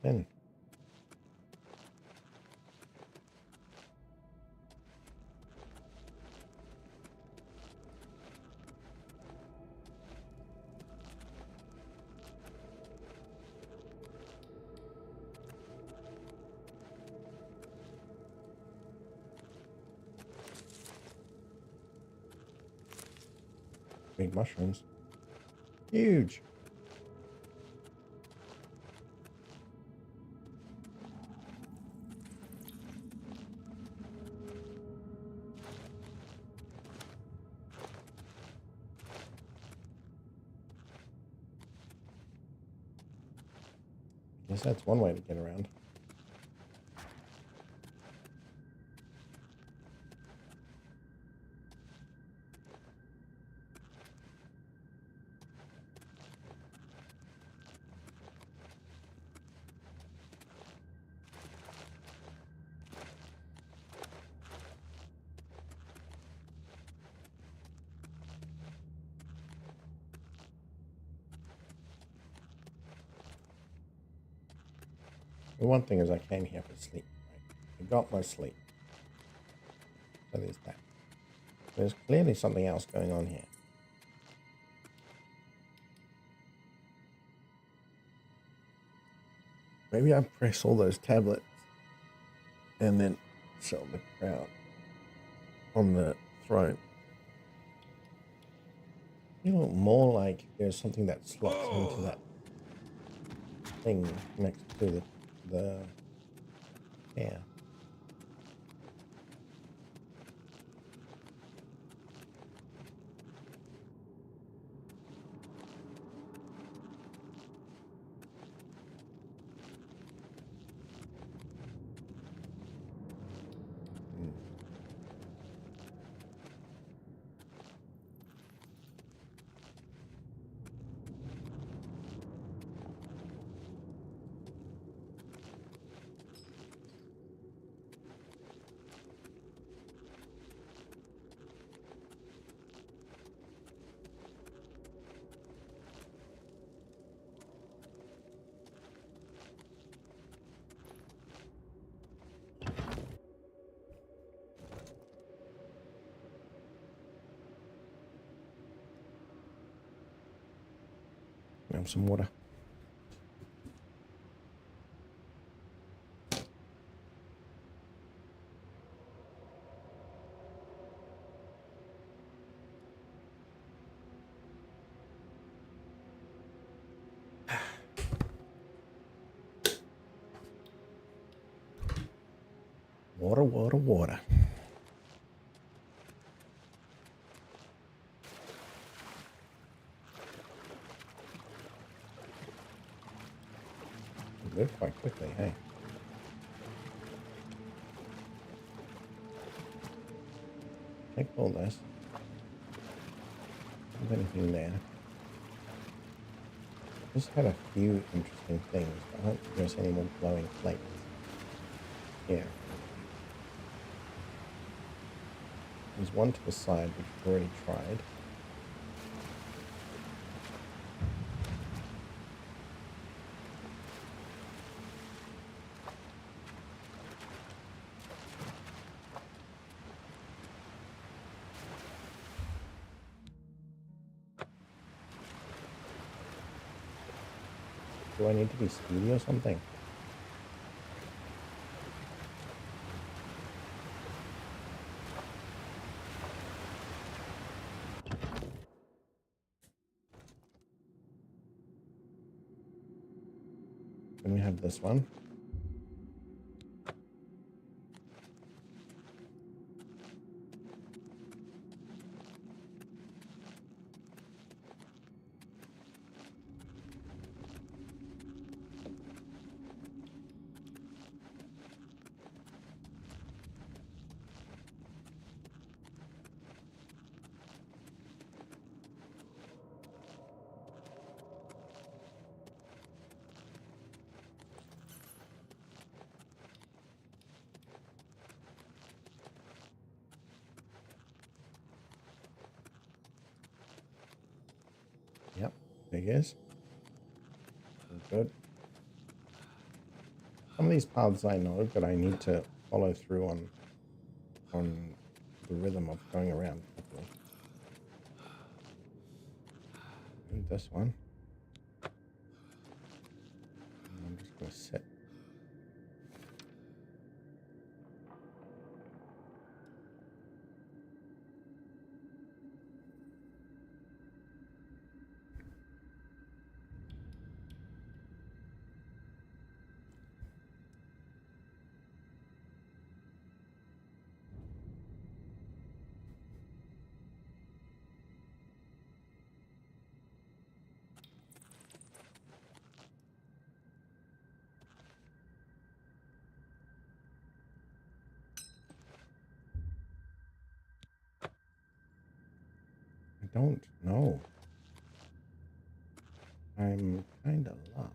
in. Big mushrooms. Huge. Guess that's one way to get around. The one thing is I came here for sleep. Right? I got my sleep. So there's that. There's clearly something else going on here. Maybe I press all those tablets and then show the crowd on the throne. You know, more like there's something that slots into that thing next to the yeah. Have some water. Water, water, water. Live quite quickly, hey. Take all this. Is anything there? Just had a few interesting things. I don't think there's any more glowing plates here. There's one to the side which we've already tried. Do I need to be speedy or something? Then we have this one. Yep, there he is. Good. Some of these paths I know, but I need to follow through on the rhythm of going around properly. And this one. And I'm just going to sit. I don't know. I'm kind of lost.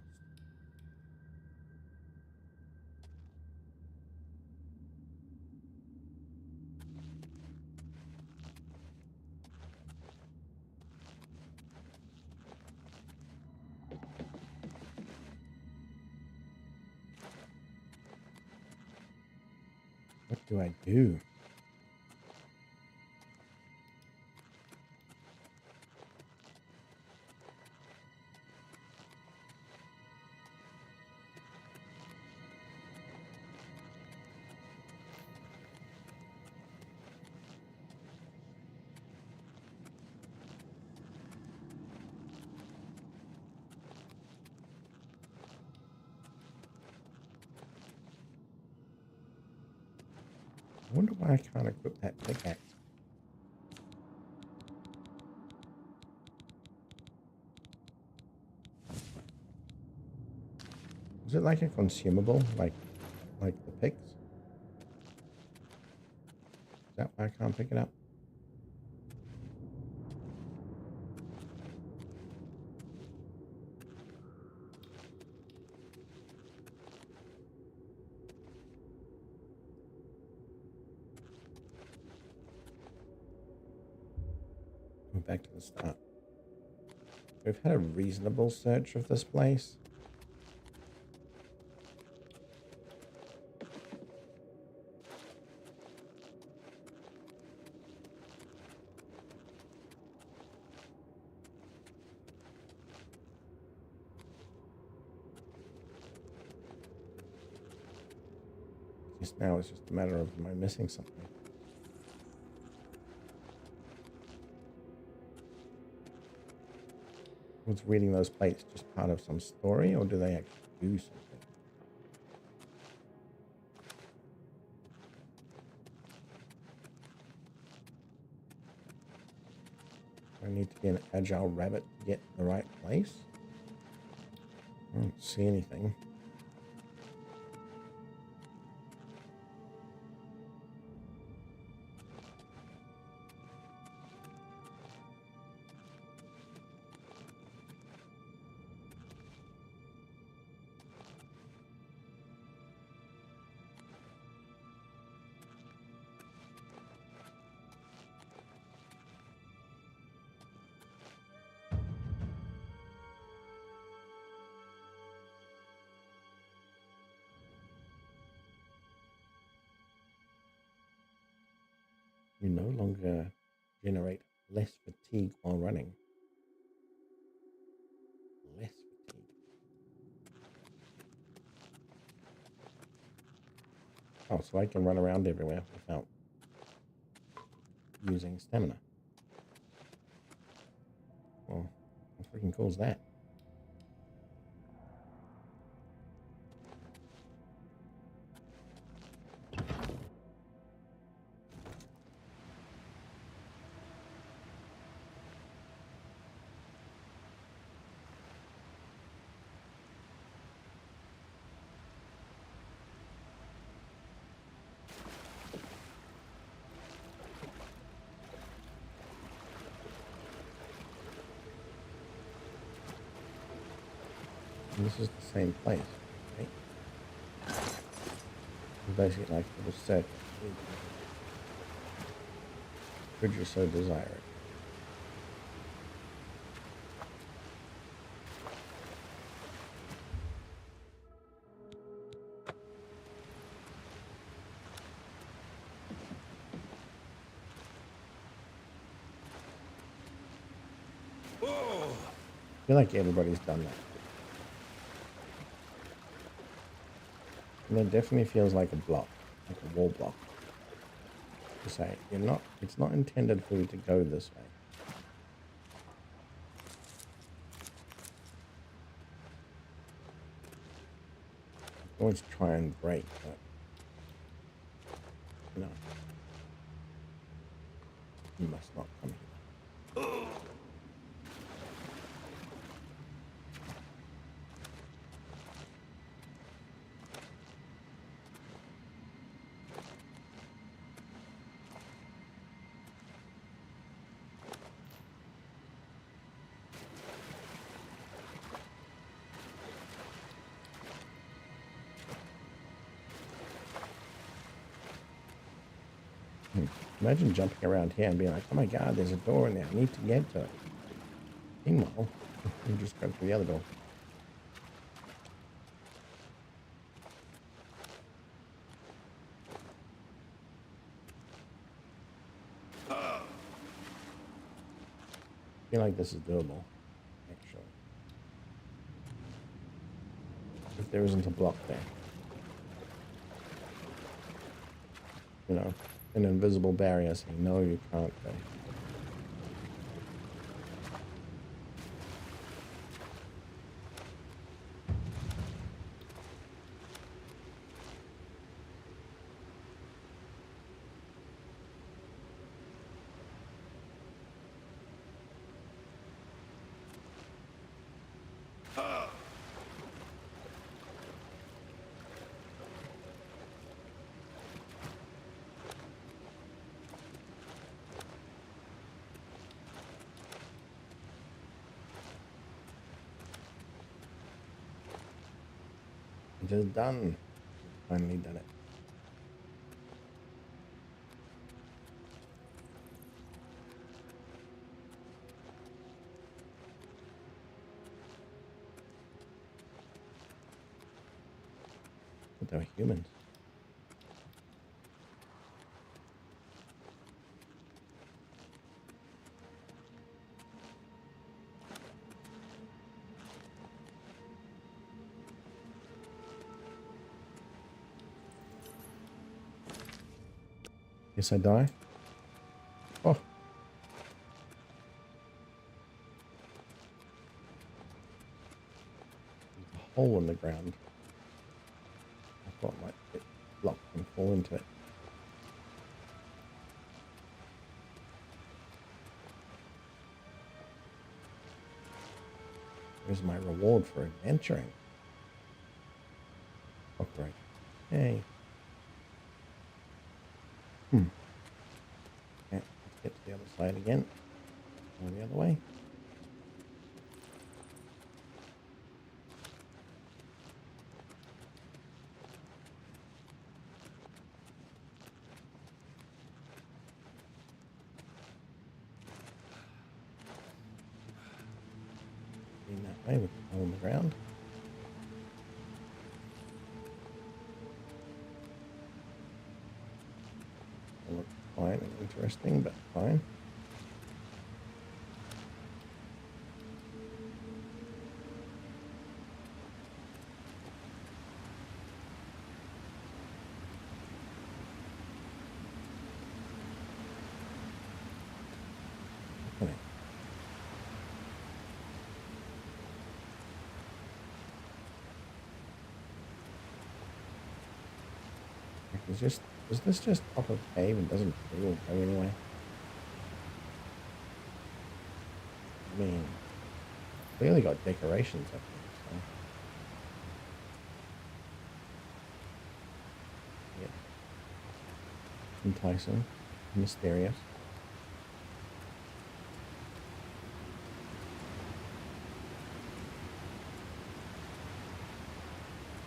What do I do? I wonder why I can't equip that pickaxe. Is it like a consumable, like the picks? Is that why I can't pick it up? Go back to the start. We've had a reasonable search of this place. Just now it's just a matter of, am I missing something? Was reading those plates just part of some story, or do they actually do something? I need to be an agile rabbit to get in the right place. I don't see anything. You no longer generate less fatigue while running. Less fatigue. Oh, so I can run around everywhere without using stamina. Well, what freaking cool is that? And this is the same place, right? It's basically like a little circle. Could you so desire it? feel like everybody's done that. And it definitely feels like a block, like a wall block. To say, it's not intended for you to go this way. Always try and break, but no. You must not come here. Imagine jumping around here and being like, oh my god, there's a door in there. I need to get to it. Meanwhile, you just go through the other door. I feel like this is doable, actually. If there isn't a block there. You know, an invisible barrier saying, no, you can't go. It is done. Finally done it. But they were humans. Guess I die. Oh. There's a hole in the ground. I thought I might get blocked and fall into it. Here's my reward for adventuring. Oh, great. Hey. Okay, let's get to the other side again. Go the other way. In that way with the hole in the ground. It looks fine and interesting, but fine. Okay. Is this just top of cave and doesn't really go anywhere? I mean, clearly got decorations up there, so. Yeah. Enticing, mysterious.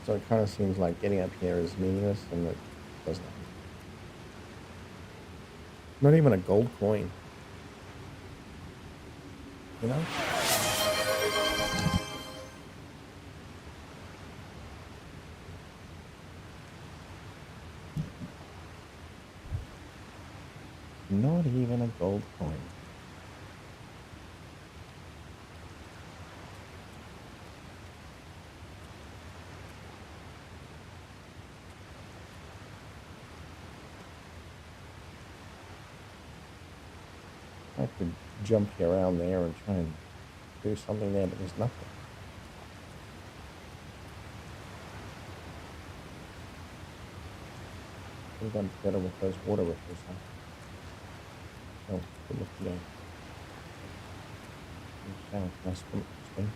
So it kind of seems like getting up here is meaningless and it does nothing. Not even a gold coin. You know? Not even a gold coin. could jump you around there and try and do something there, but there's nothing. I think I'm better with those water rippers, huh? Oh, good looking game. Nice swim.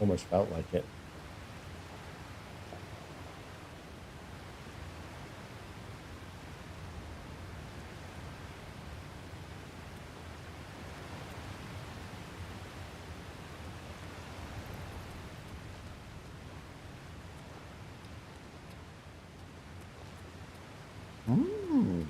Almost felt like it. Mmm.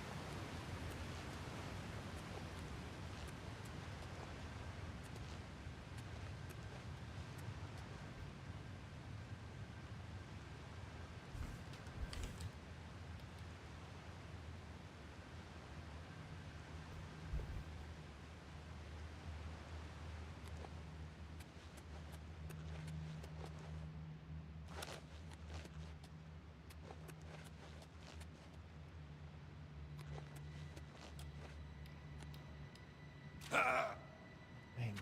Dang.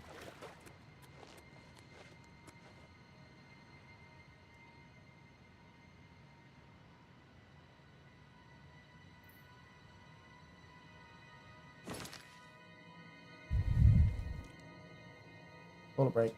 Hold a break.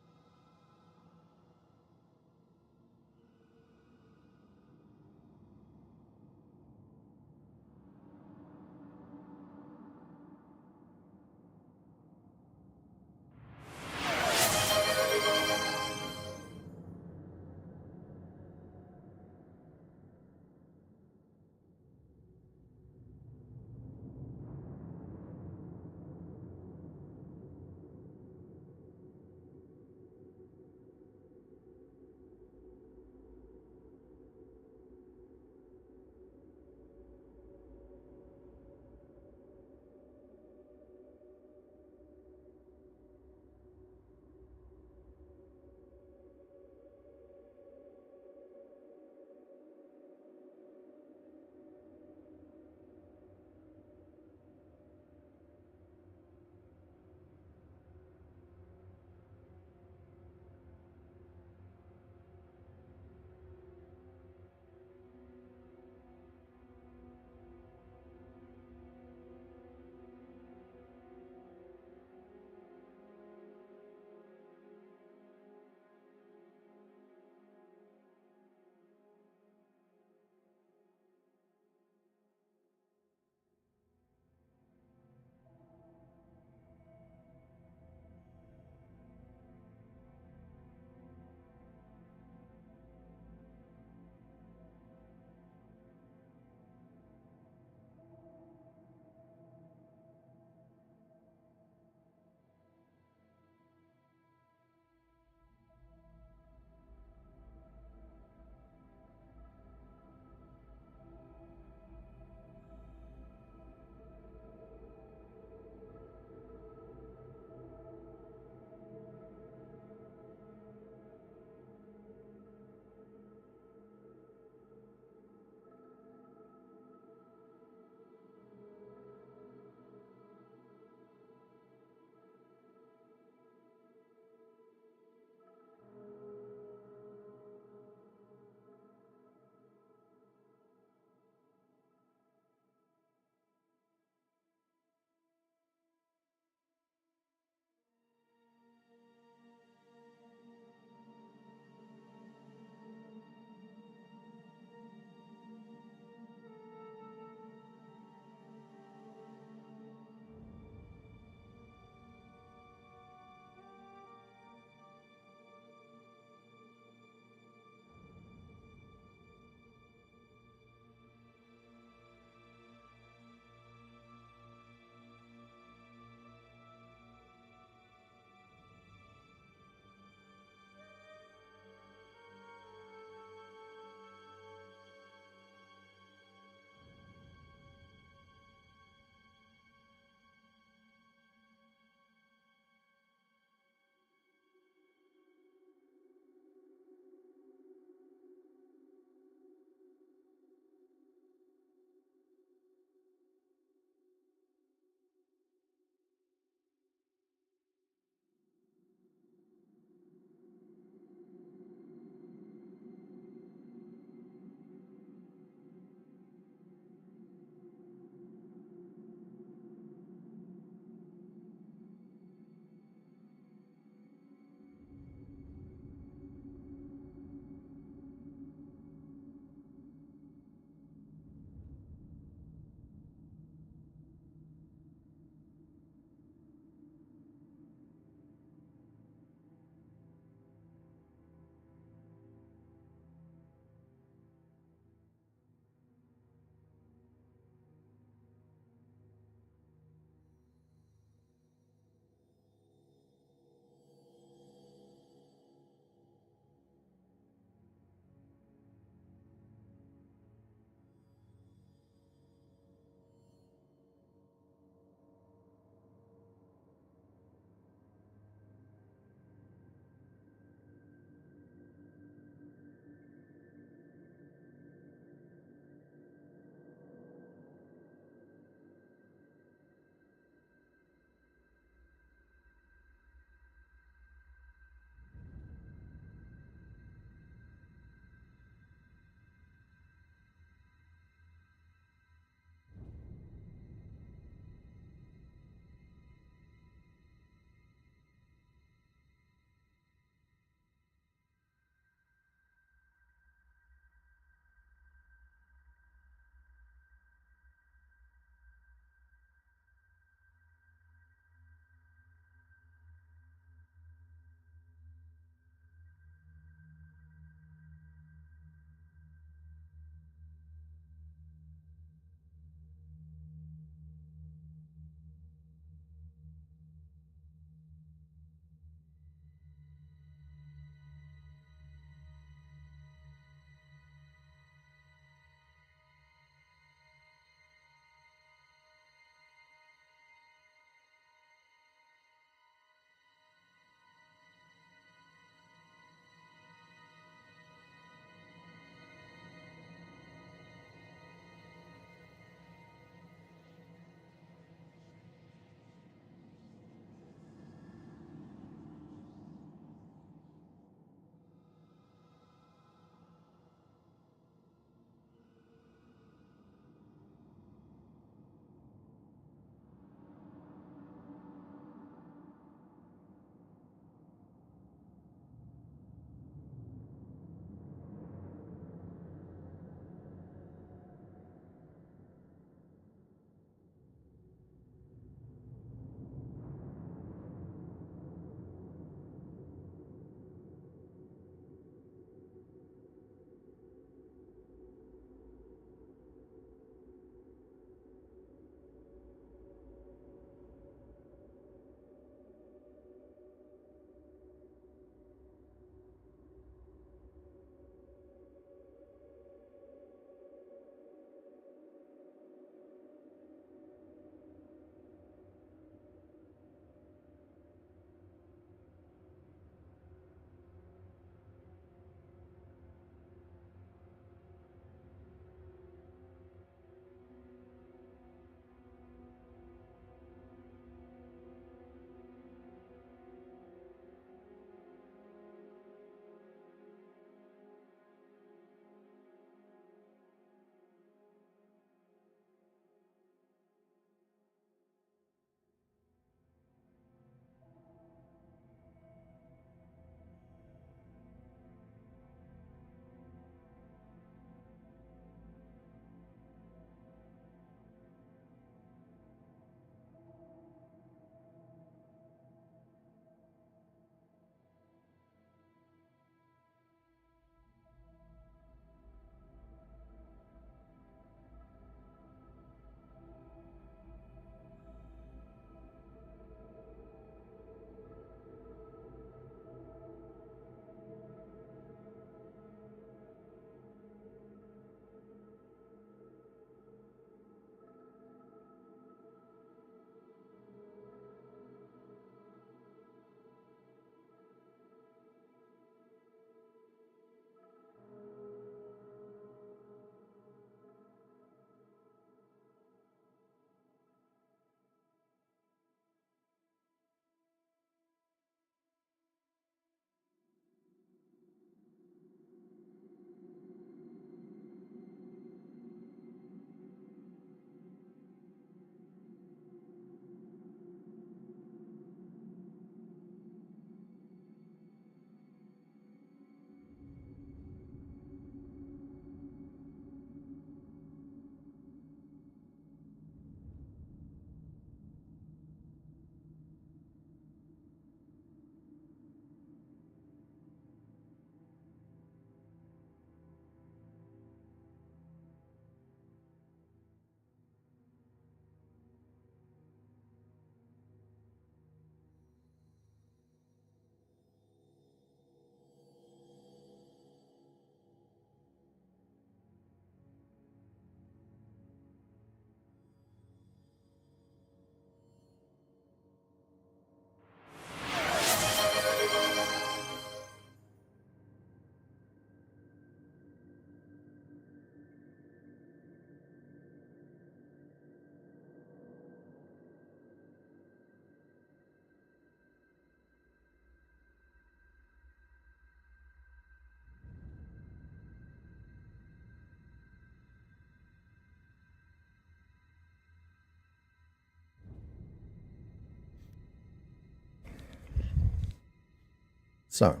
So,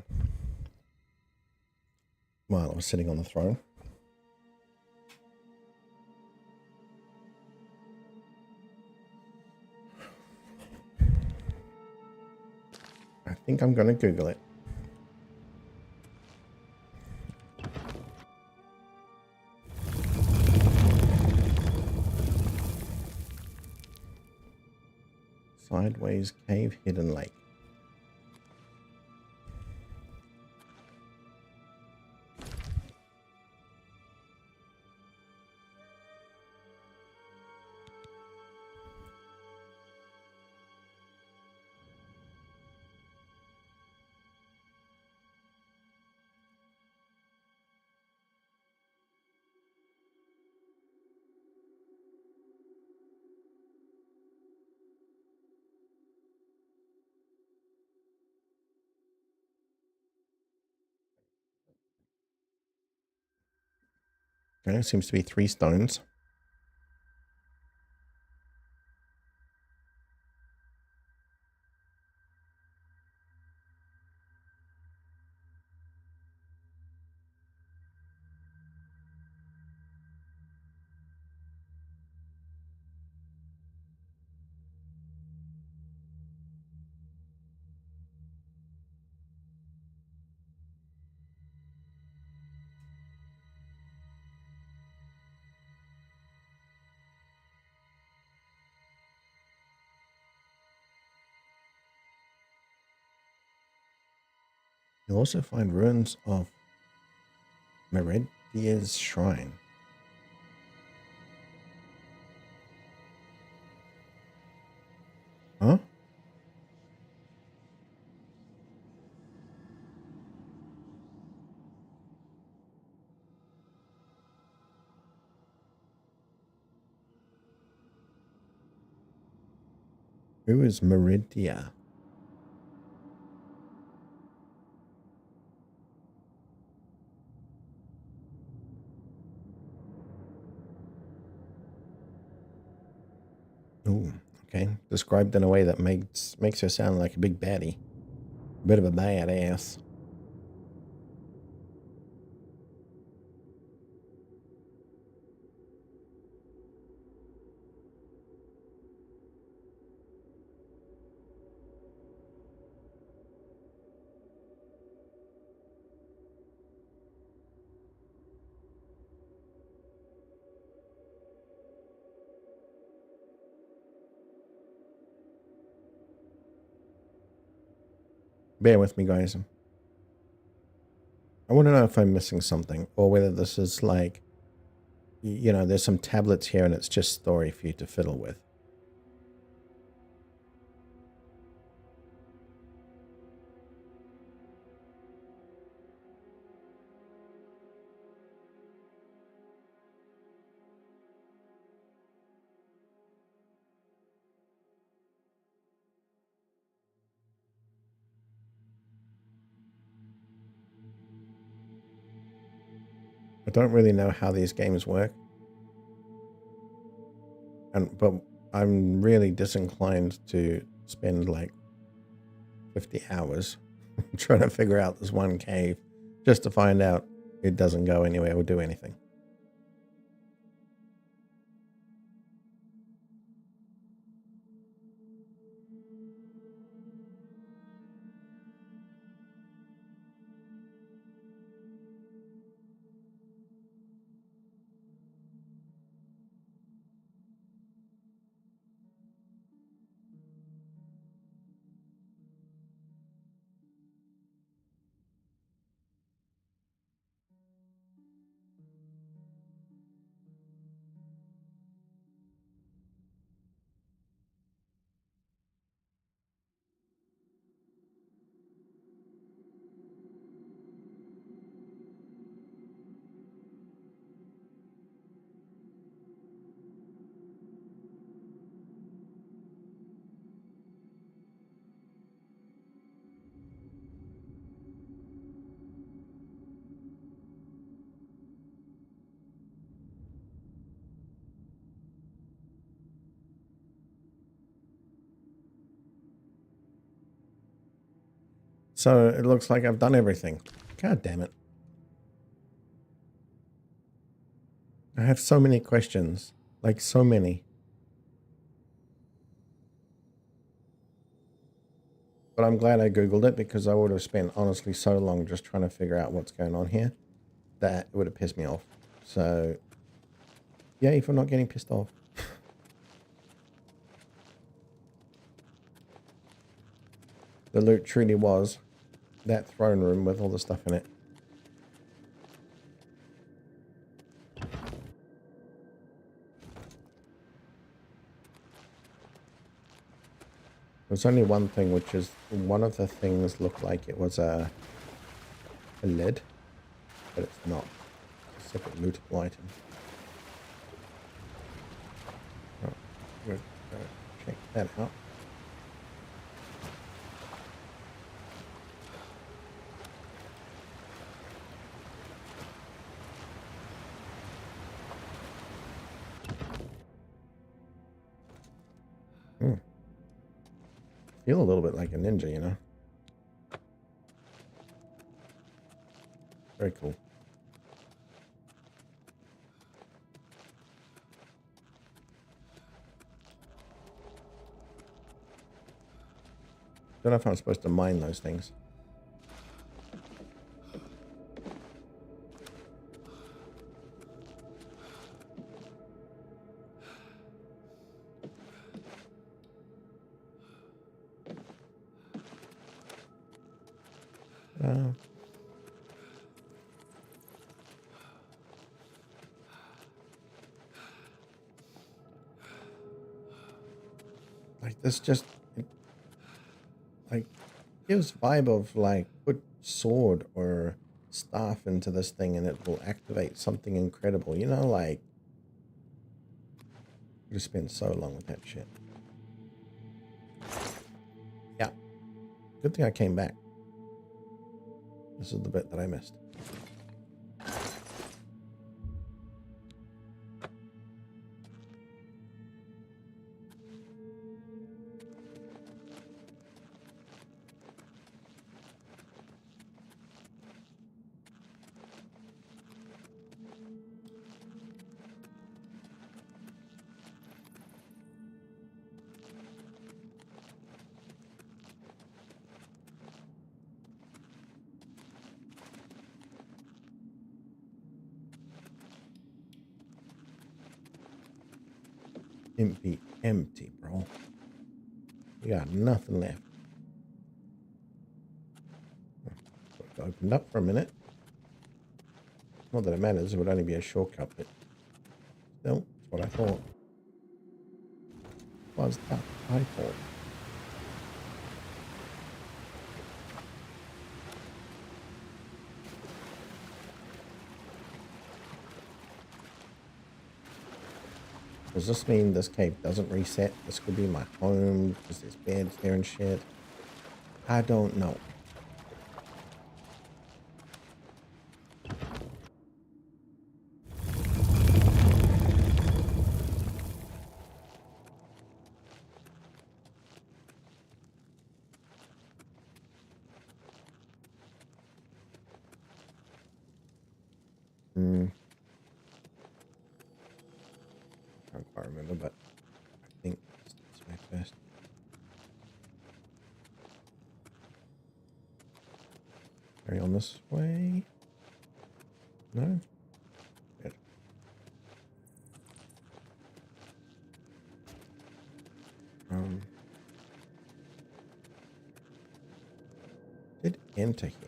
while I was sitting on the throne, I think I'm going to Google it. Sideways Cave Hidden Lake. Okay, seems to be 3 stones. You'll also find ruins of Meredia's shrine. Huh? Who is Meridia? Oh, okay. Described in a way that makes her sound like a big baddie. A bit of a badass. Bear with me, guys. I want to know if I'm missing something, or whether this is like, you know, there's some tablets here and it's just story for you to fiddle with. I don't really know how these games work, but I'm really disinclined to spend like 50 hours trying to figure out this one cave just to find out it doesn't go anywhere or do anything. So it looks like I've done everything. God damn it. I have so many questions. Like, so many. But I'm glad I Googled it, because I would have spent, honestly, so long just trying to figure out what's going on here that it would have pissed me off. So, yay for not getting pissed off. The loot truly was that throne room with all the stuff in it. There's only one thing, which is one of the things looked like it was a lid, but it's not. It's a separate lootable item. Oh, we'll check that out. Feel a little bit like a ninja, you know? Very cool. Don't know if I'm supposed to mine those things. Like, this just, like, gives vibe of, like, put sword or staff into this thing and it will activate something incredible. You know, like, you spend so long with that shit. Yeah. Good thing I came back. This is the bit that I missed. Empty, bro. You got nothing left. It opened up for a minute. Not that it matters, it would only be a shortcut, but still, that's what I thought. Was that I thought? Does this mean this cave doesn't reset? This could be my home because there's beds there and shit. I don't know. I can't remember, but I think it's my first. Carry on this way. No? Good. Did enter here.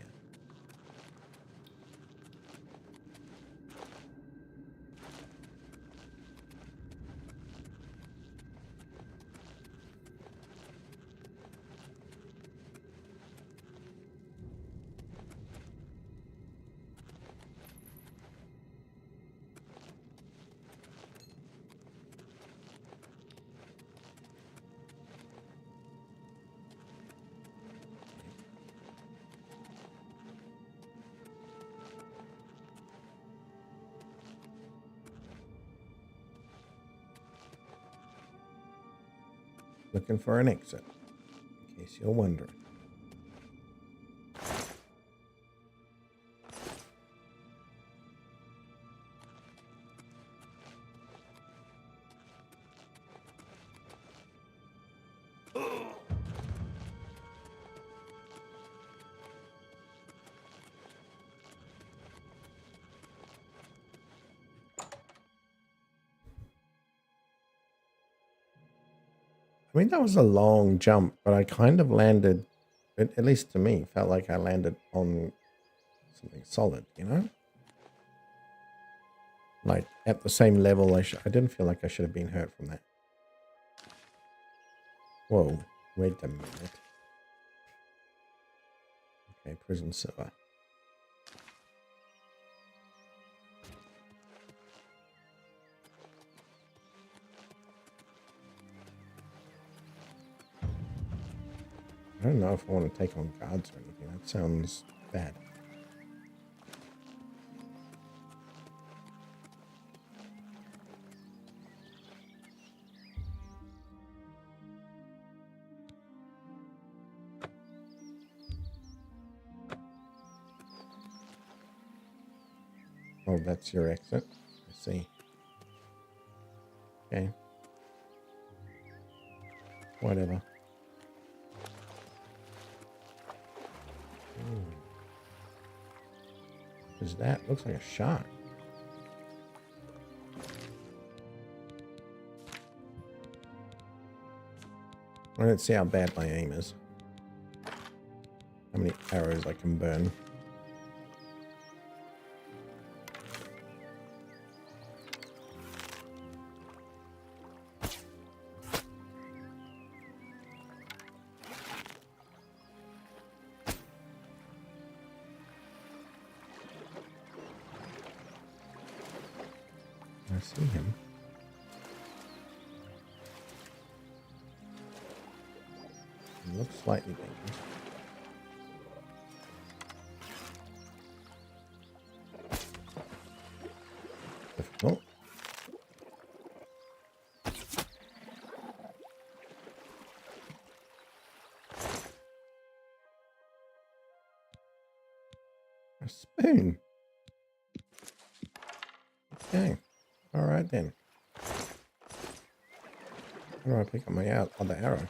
Looking for an exit, in case you're wondering. I mean, that was a long jump, but I kind of landed, at least to me, felt like I landed on something solid, you know? Like, at the same level, I didn't feel like I should have been hurt from that. Whoa, wait a minute. Okay, prison server. I don't know if I want to take on guards or anything. That sounds bad. Oh, that's your exit. I see. Okay. Whatever. What is that? Looks like a shark. I don't see how bad my aim is. How many arrows I can burn. I see him. He looks slightly dangerous. Difficult. A spoon. Okay. All right then. How do I pick up my other arrow?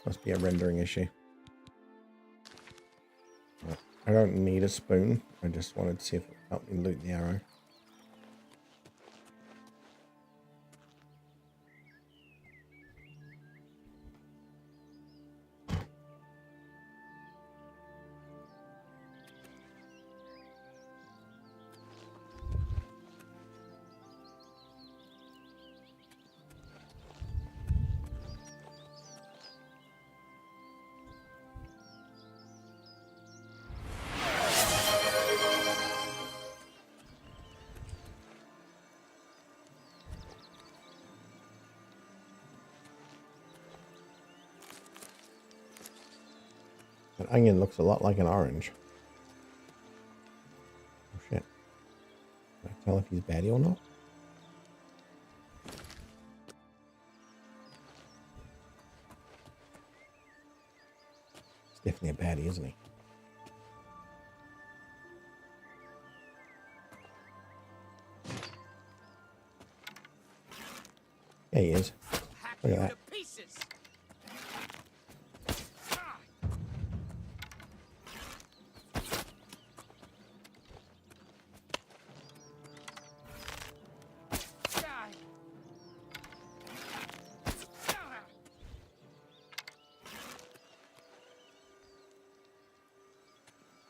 Must be a rendering issue. I don't need a spoon. I just wanted to see if it would help me loot the arrow. An onion looks a lot like an orange. Oh shit. Can I tell if he's baddie or not? He's definitely a baddie, isn't he? Yeah, he is. Look at that.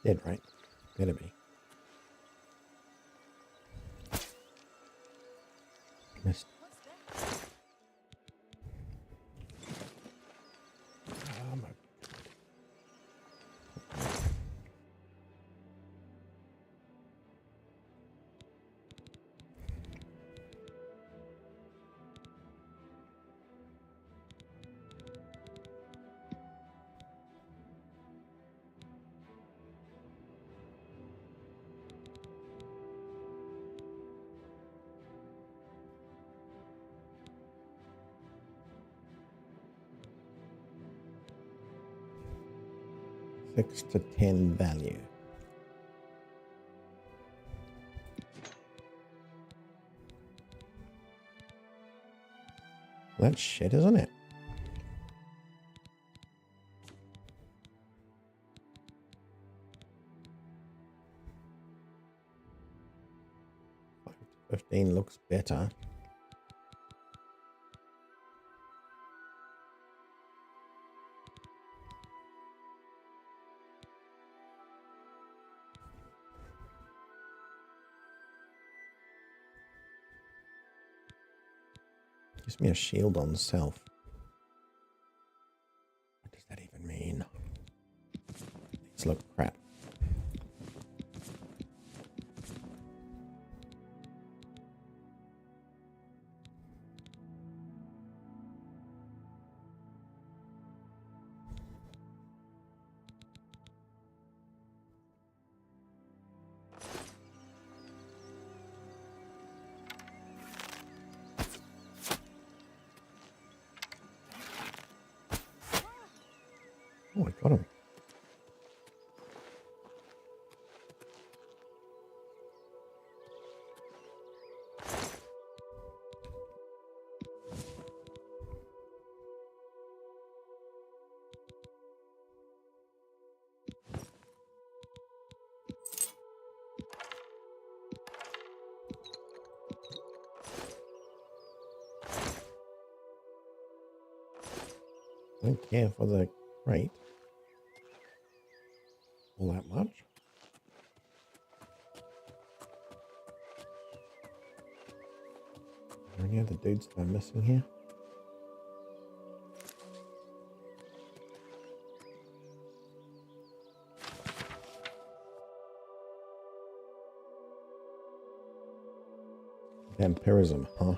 Dead, right? Better be. Missed. Oh my. Six to 10 value. That's shit, isn't it? 15 looks better. Gives me a shield on self. What does that even mean? These look crap. Oh, I got him. Don't care for the crate all that much. Are there any other dudes that I'm missing here? Vampirism, huh?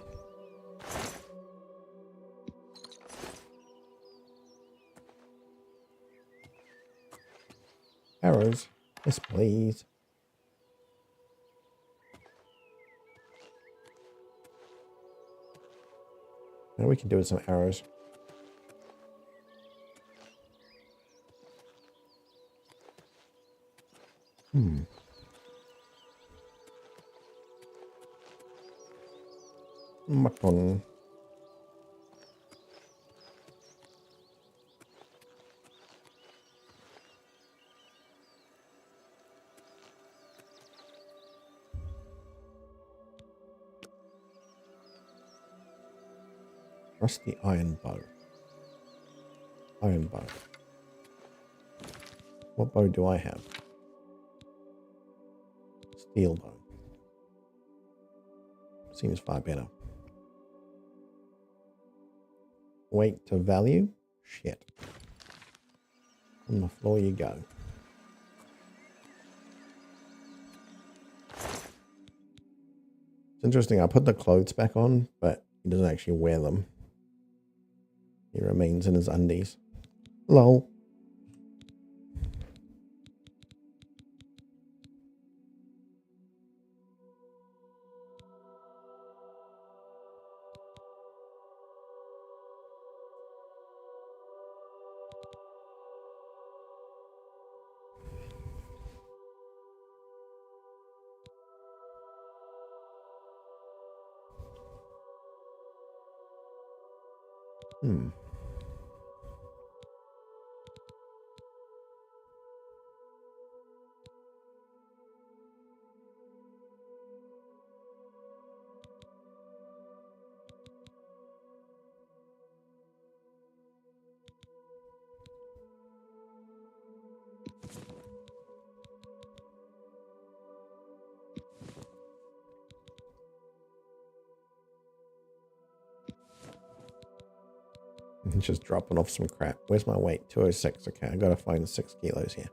Arrows. Yes, please. Now we can do with some arrows. Mutton. Rusty iron bow. Iron bow. What bow do I have? Steel bow. Seems far better. Weight to value? Shit. On the floor you go. It's interesting, I put the clothes back on, but he doesn't actually wear them. He remains in his undies. Lol. Hmm. Just dropping off some crap. Where's my weight? 206. Okay, I gotta find 6 kilos here.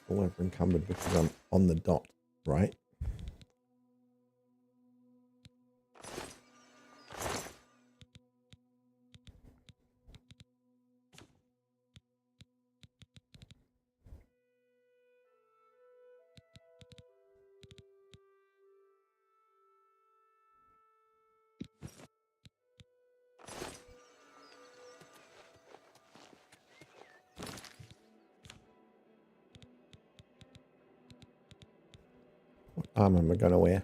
Still over encumbered because I'm on the dot, right? armor am I gonna wear?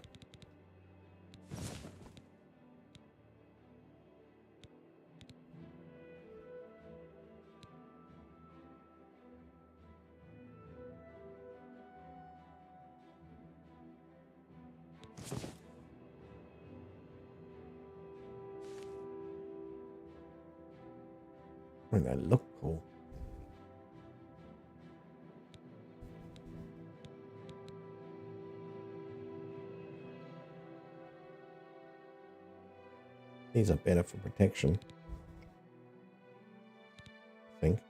They look cool. These are better for protection, I think.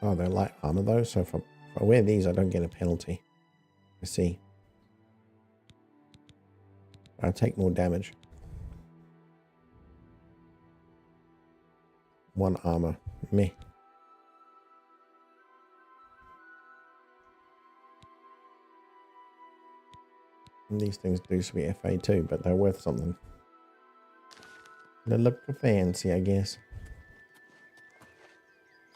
Oh, they're light armor though, so if I wear these, I don't get a penalty. I see. I take more damage. 1 armor. Meh. And these things do be FA too, but they're worth something. They look fancy, I guess.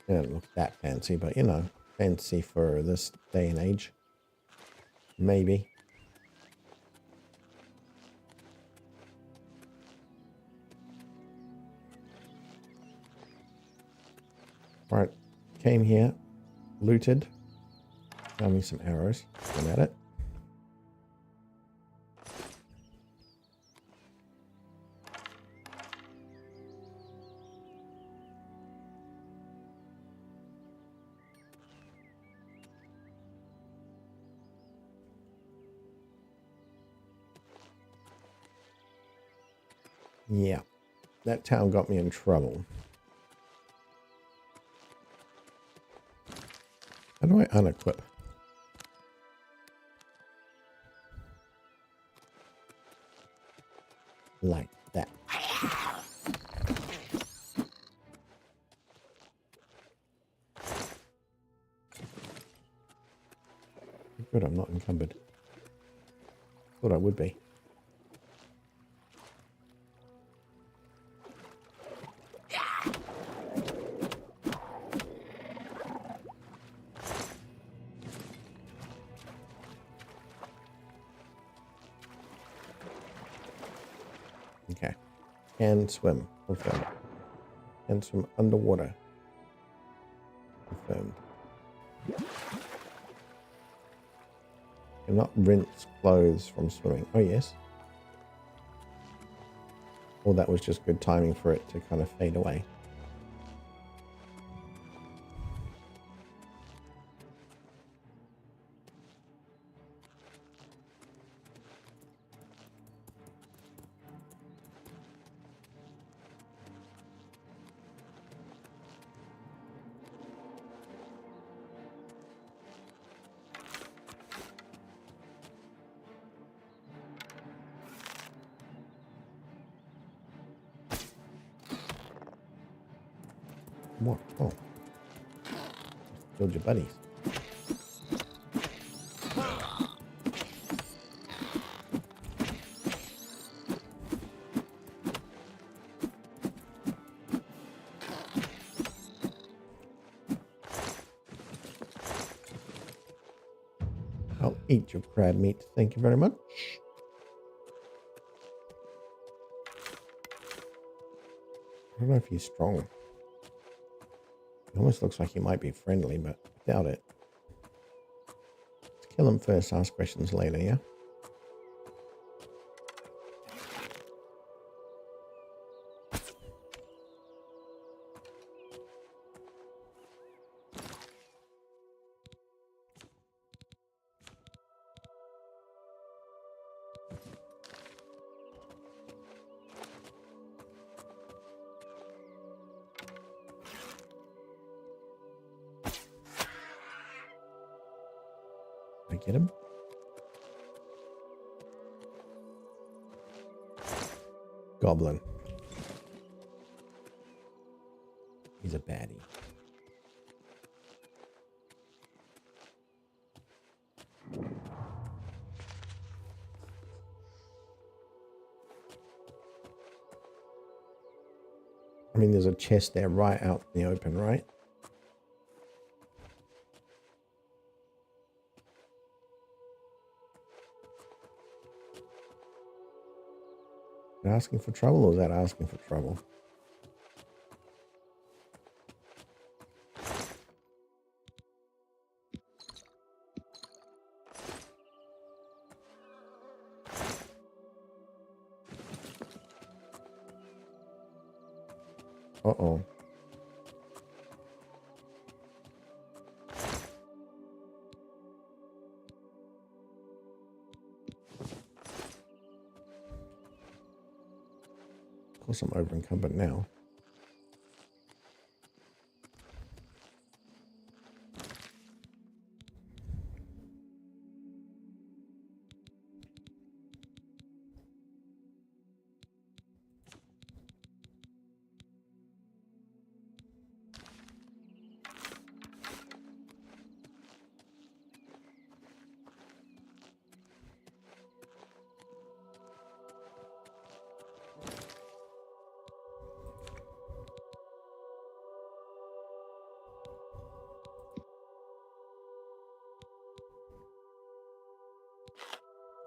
They don't look that fancy, but you know, fancy for this day and age. Maybe. Right, came here, looted, found me some arrows, went at it. Yeah, that town got me in trouble. How do I unequip? Like that. Good, I'm not encumbered. Thought I would be. Okay. Can swim. Confirmed. Can swim underwater. Confirmed. Cannot rinse clothes from swimming. Oh, yes. Or that was just good timing for it to kind of fade away. What? Oh. Killed your buddies. I'll eat your crab meat. Thank you very much. I don't know if he's strong. It almost looks like he might be friendly, but I doubt it. Let's kill him first, ask questions later, yeah? I get him? Goblin. He's a baddie. I mean, there's a chest there right out in the open, right? that asking for trouble or is that asking for trouble? Uh-oh. Of course I'm over encumbered now.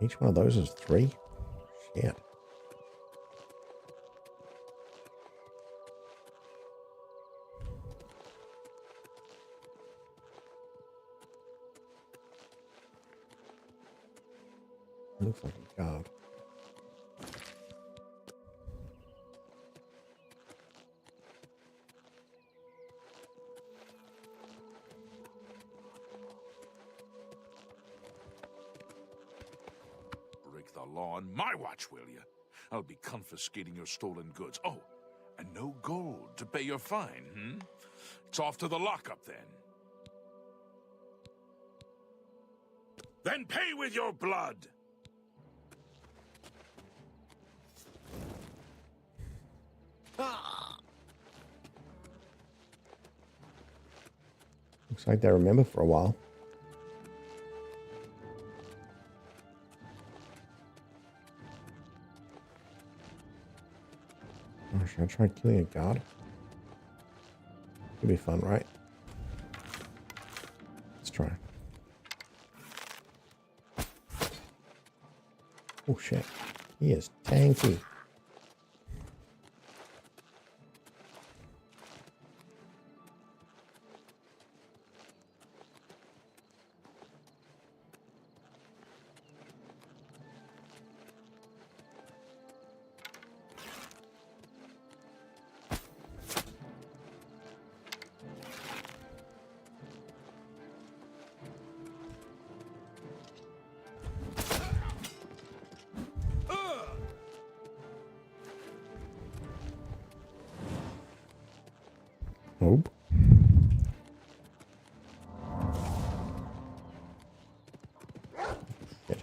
Each one of those is 3? Shit. Looks like a guard.
Break the law on my watch, will you? I'll be confiscating your stolen goods. Oh, and no gold to pay your fine, hmm? It's off to the lockup, then. Then pay with your blood!
Looks like they remember for a while. Oh, should I try killing a guard? Could be fun, right? Let's try. Oh shit. He is tanky. Nope. Shit.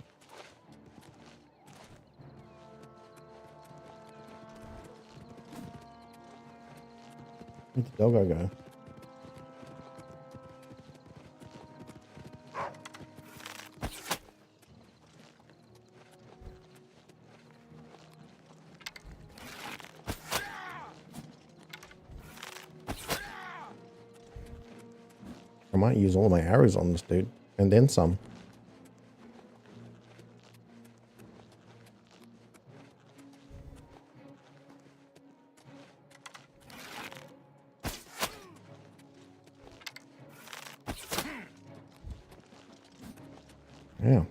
Where'd the doggo go? I might use all my arrows on this dude, and then some. Yeah.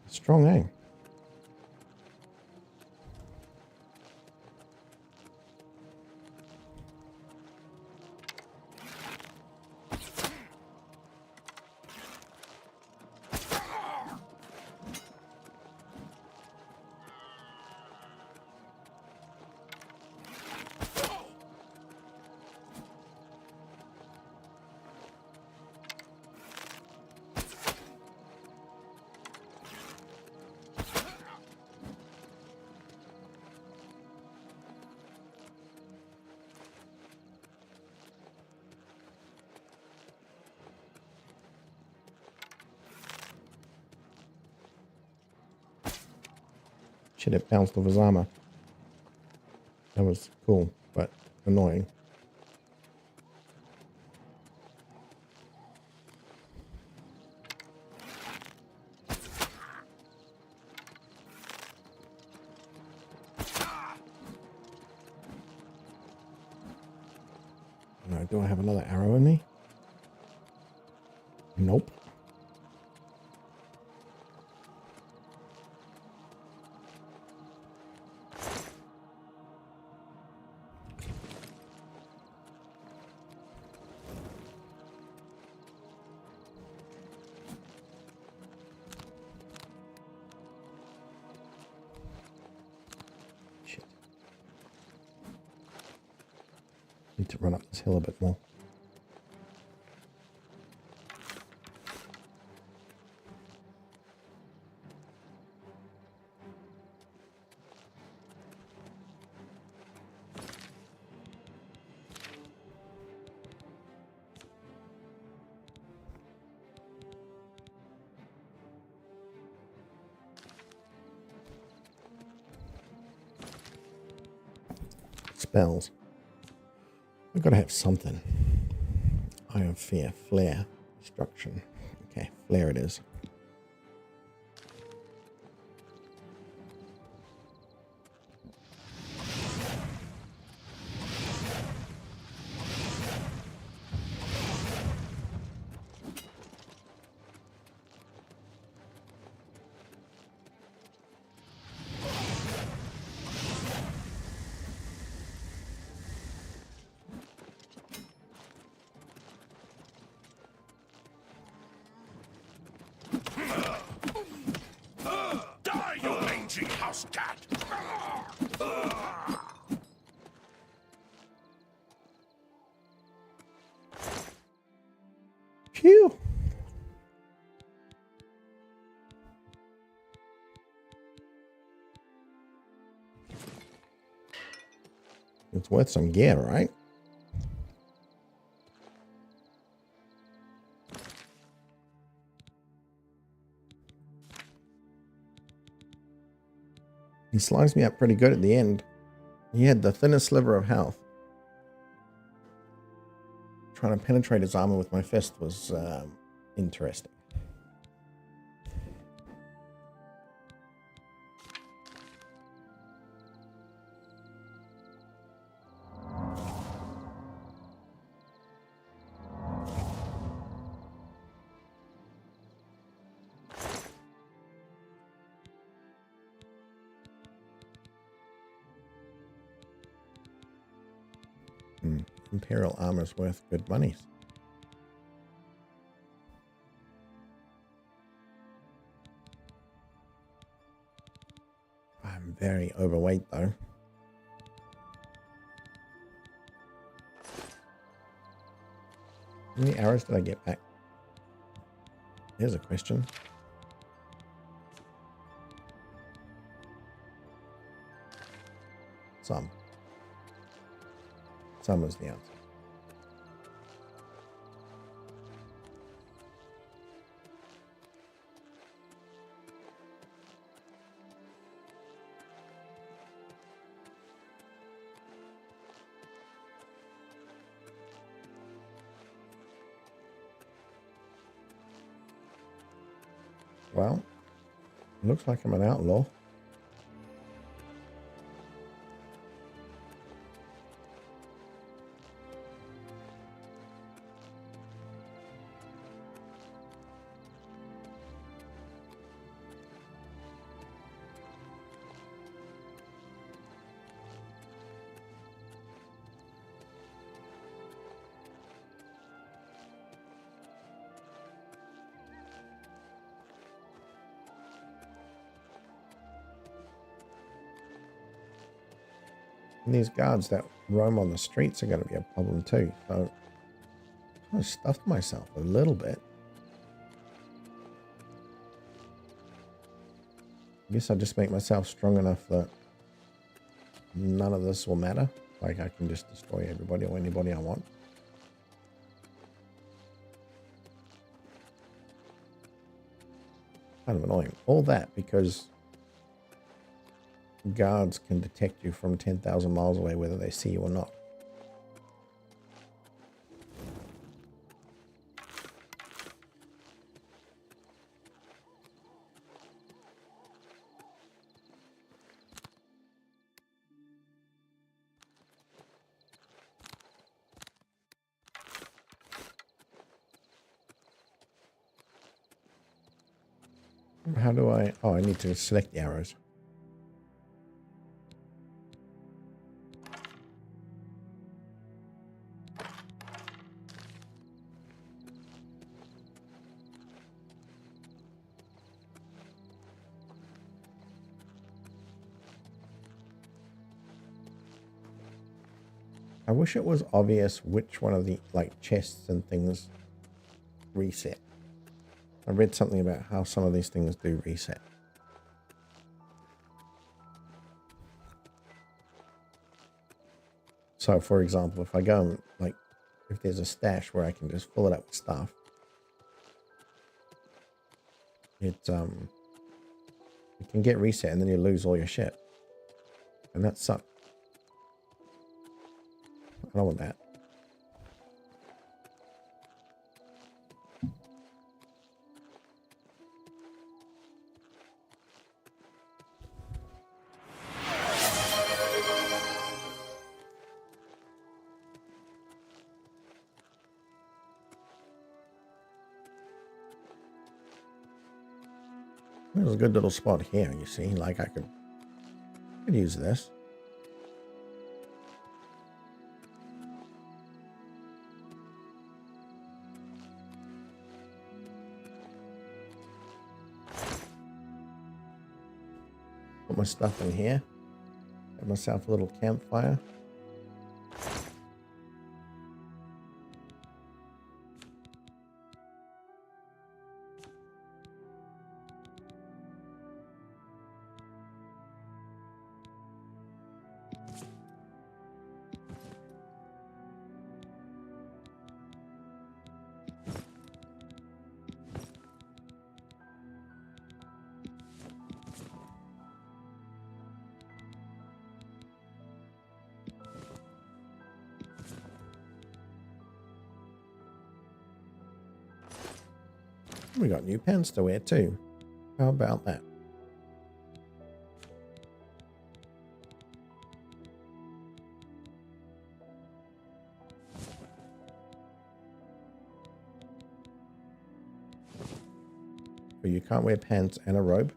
Strong aim. Shit, it bounced off his armor. That was cool, but annoying. No, do I have another arrow in me? Nope. Shit. Need to run up this hill a bit more. Spells. I've got to have something. Eye of Fear, Flare, Destruction. Okay, Flare it is.
Die, you mangy house cat!
Phew! It's worth some gear, right? He sliced me up pretty good at the end. He had the thinnest sliver of health. Trying to penetrate his armor with my fist was interesting. Imperial armor's worth good money. I'm very overweight though. How many arrows did I get back? Here's a question. Some. Some is the answer. Well, looks like I'm an outlaw. And these guards that roam on the streets are going to be a problem too. So I kind of stuffed myself a little bit. I guess I'll just make myself strong enough that none of this will matter. Like I can just destroy everybody or anybody I want. Kind of annoying. All that because guards can detect you from 10,000 miles away, whether they see you or not. How do I... Oh, I need to select the arrows. I wish it was obvious which one of the, like, chests and things reset. I read something about how some of these things do reset. So, for example, if I go and, like, if there's a stash where I can just fill it up with stuff, it can get reset and then you lose all your shit. And that sucks. I don't want that. There's a good little spot here, you see, like I could use this. Put my stuff in here. Have myself a little campfire. We got new pants to wear too. How about that? But you can't wear pants and a robe.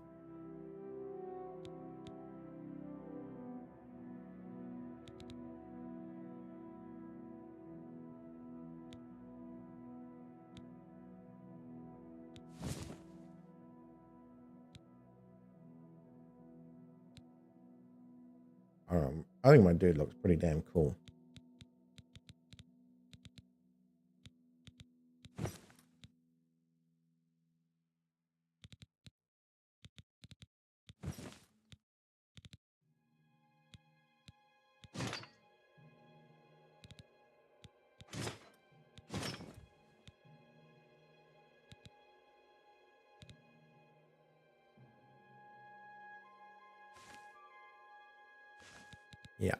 I think my dude looks pretty damn cool. Yeah.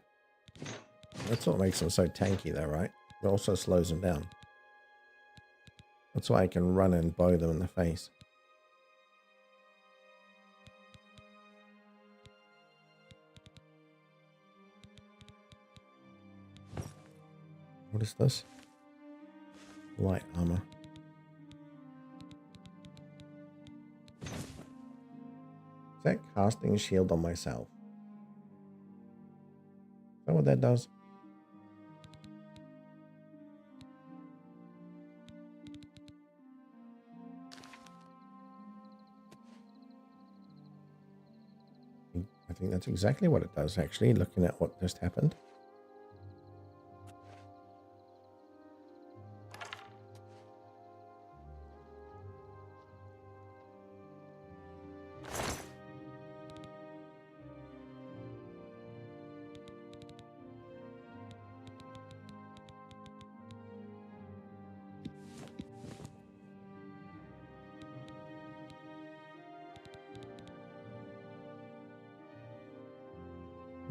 That's what makes him so tanky though, right? It also slows him down. That's why I can run and bow them in the face. What is this? Light armor. Is that casting shield on myself? Is that what that does? I think that's exactly what it does, actually, looking at what just happened.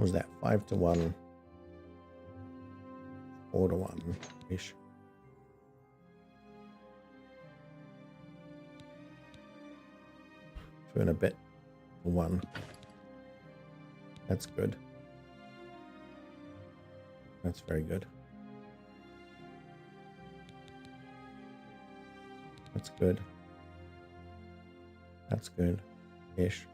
was that 5 to 1, 4 to 1 ish. Two and a bit to 1. That's good. That's very good. That's good. That's good. Ish.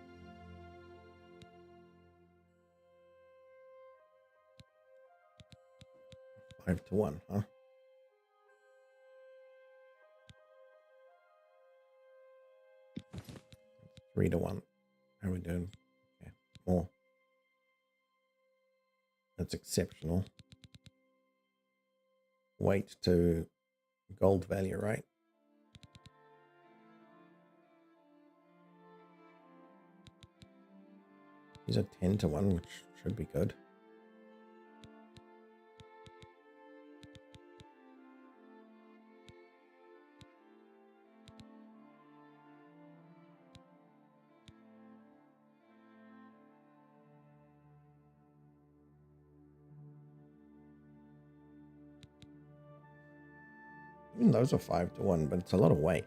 Five to 1, huh? 3 to 1. How are we doing? Okay, more. That's exceptional. Weight to gold value, right? These are 10 to 1, which should be good. Even those are 5 to 1, but it's a lot of weight.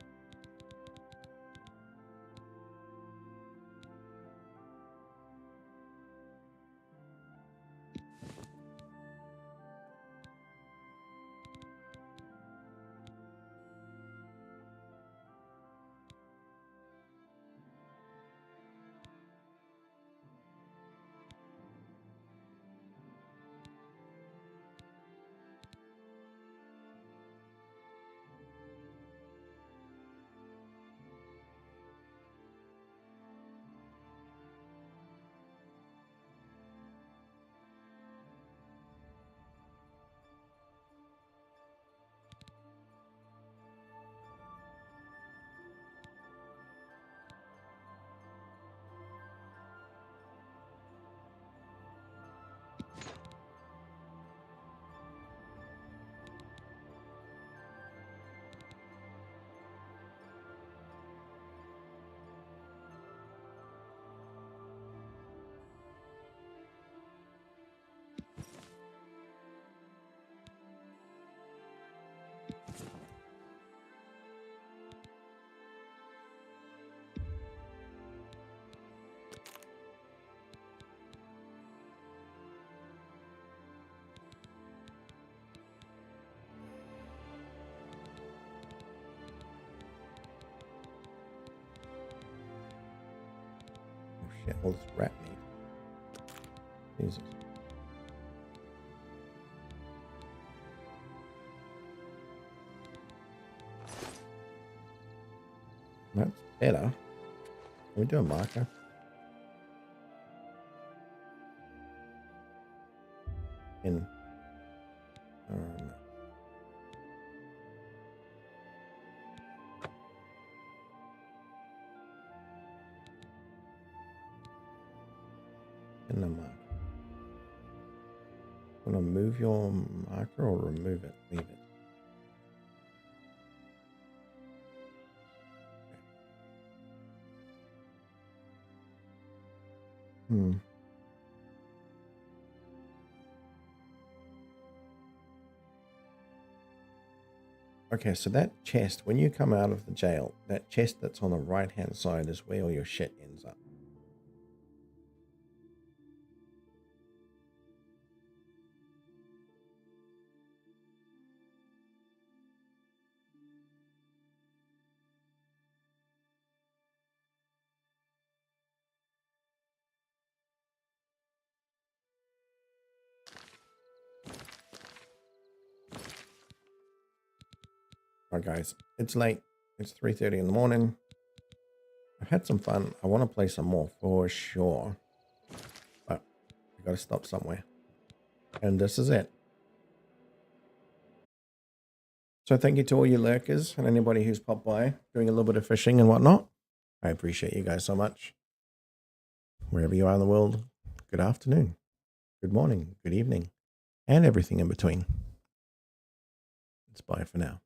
Shit, all this rat meat. Jesus. That's better. Can we do a marker? In in the marker. Want to move your marker or remove it? Leave it. Okay, so that chest, when you come out of the jail, that chest that's on the right-hand side is where all your shit ends up. Alright guys, it's late. It's 3:30 in the morning. I've had some fun. I want to play some more for sure. But I gotta stop somewhere. And this is it. So thank you to all you lurkers and anybody who's popped by doing a little bit of fishing and whatnot. I appreciate you guys so much. Wherever you are in the world, good afternoon, good morning, good evening, and everything in between. It's bye for now.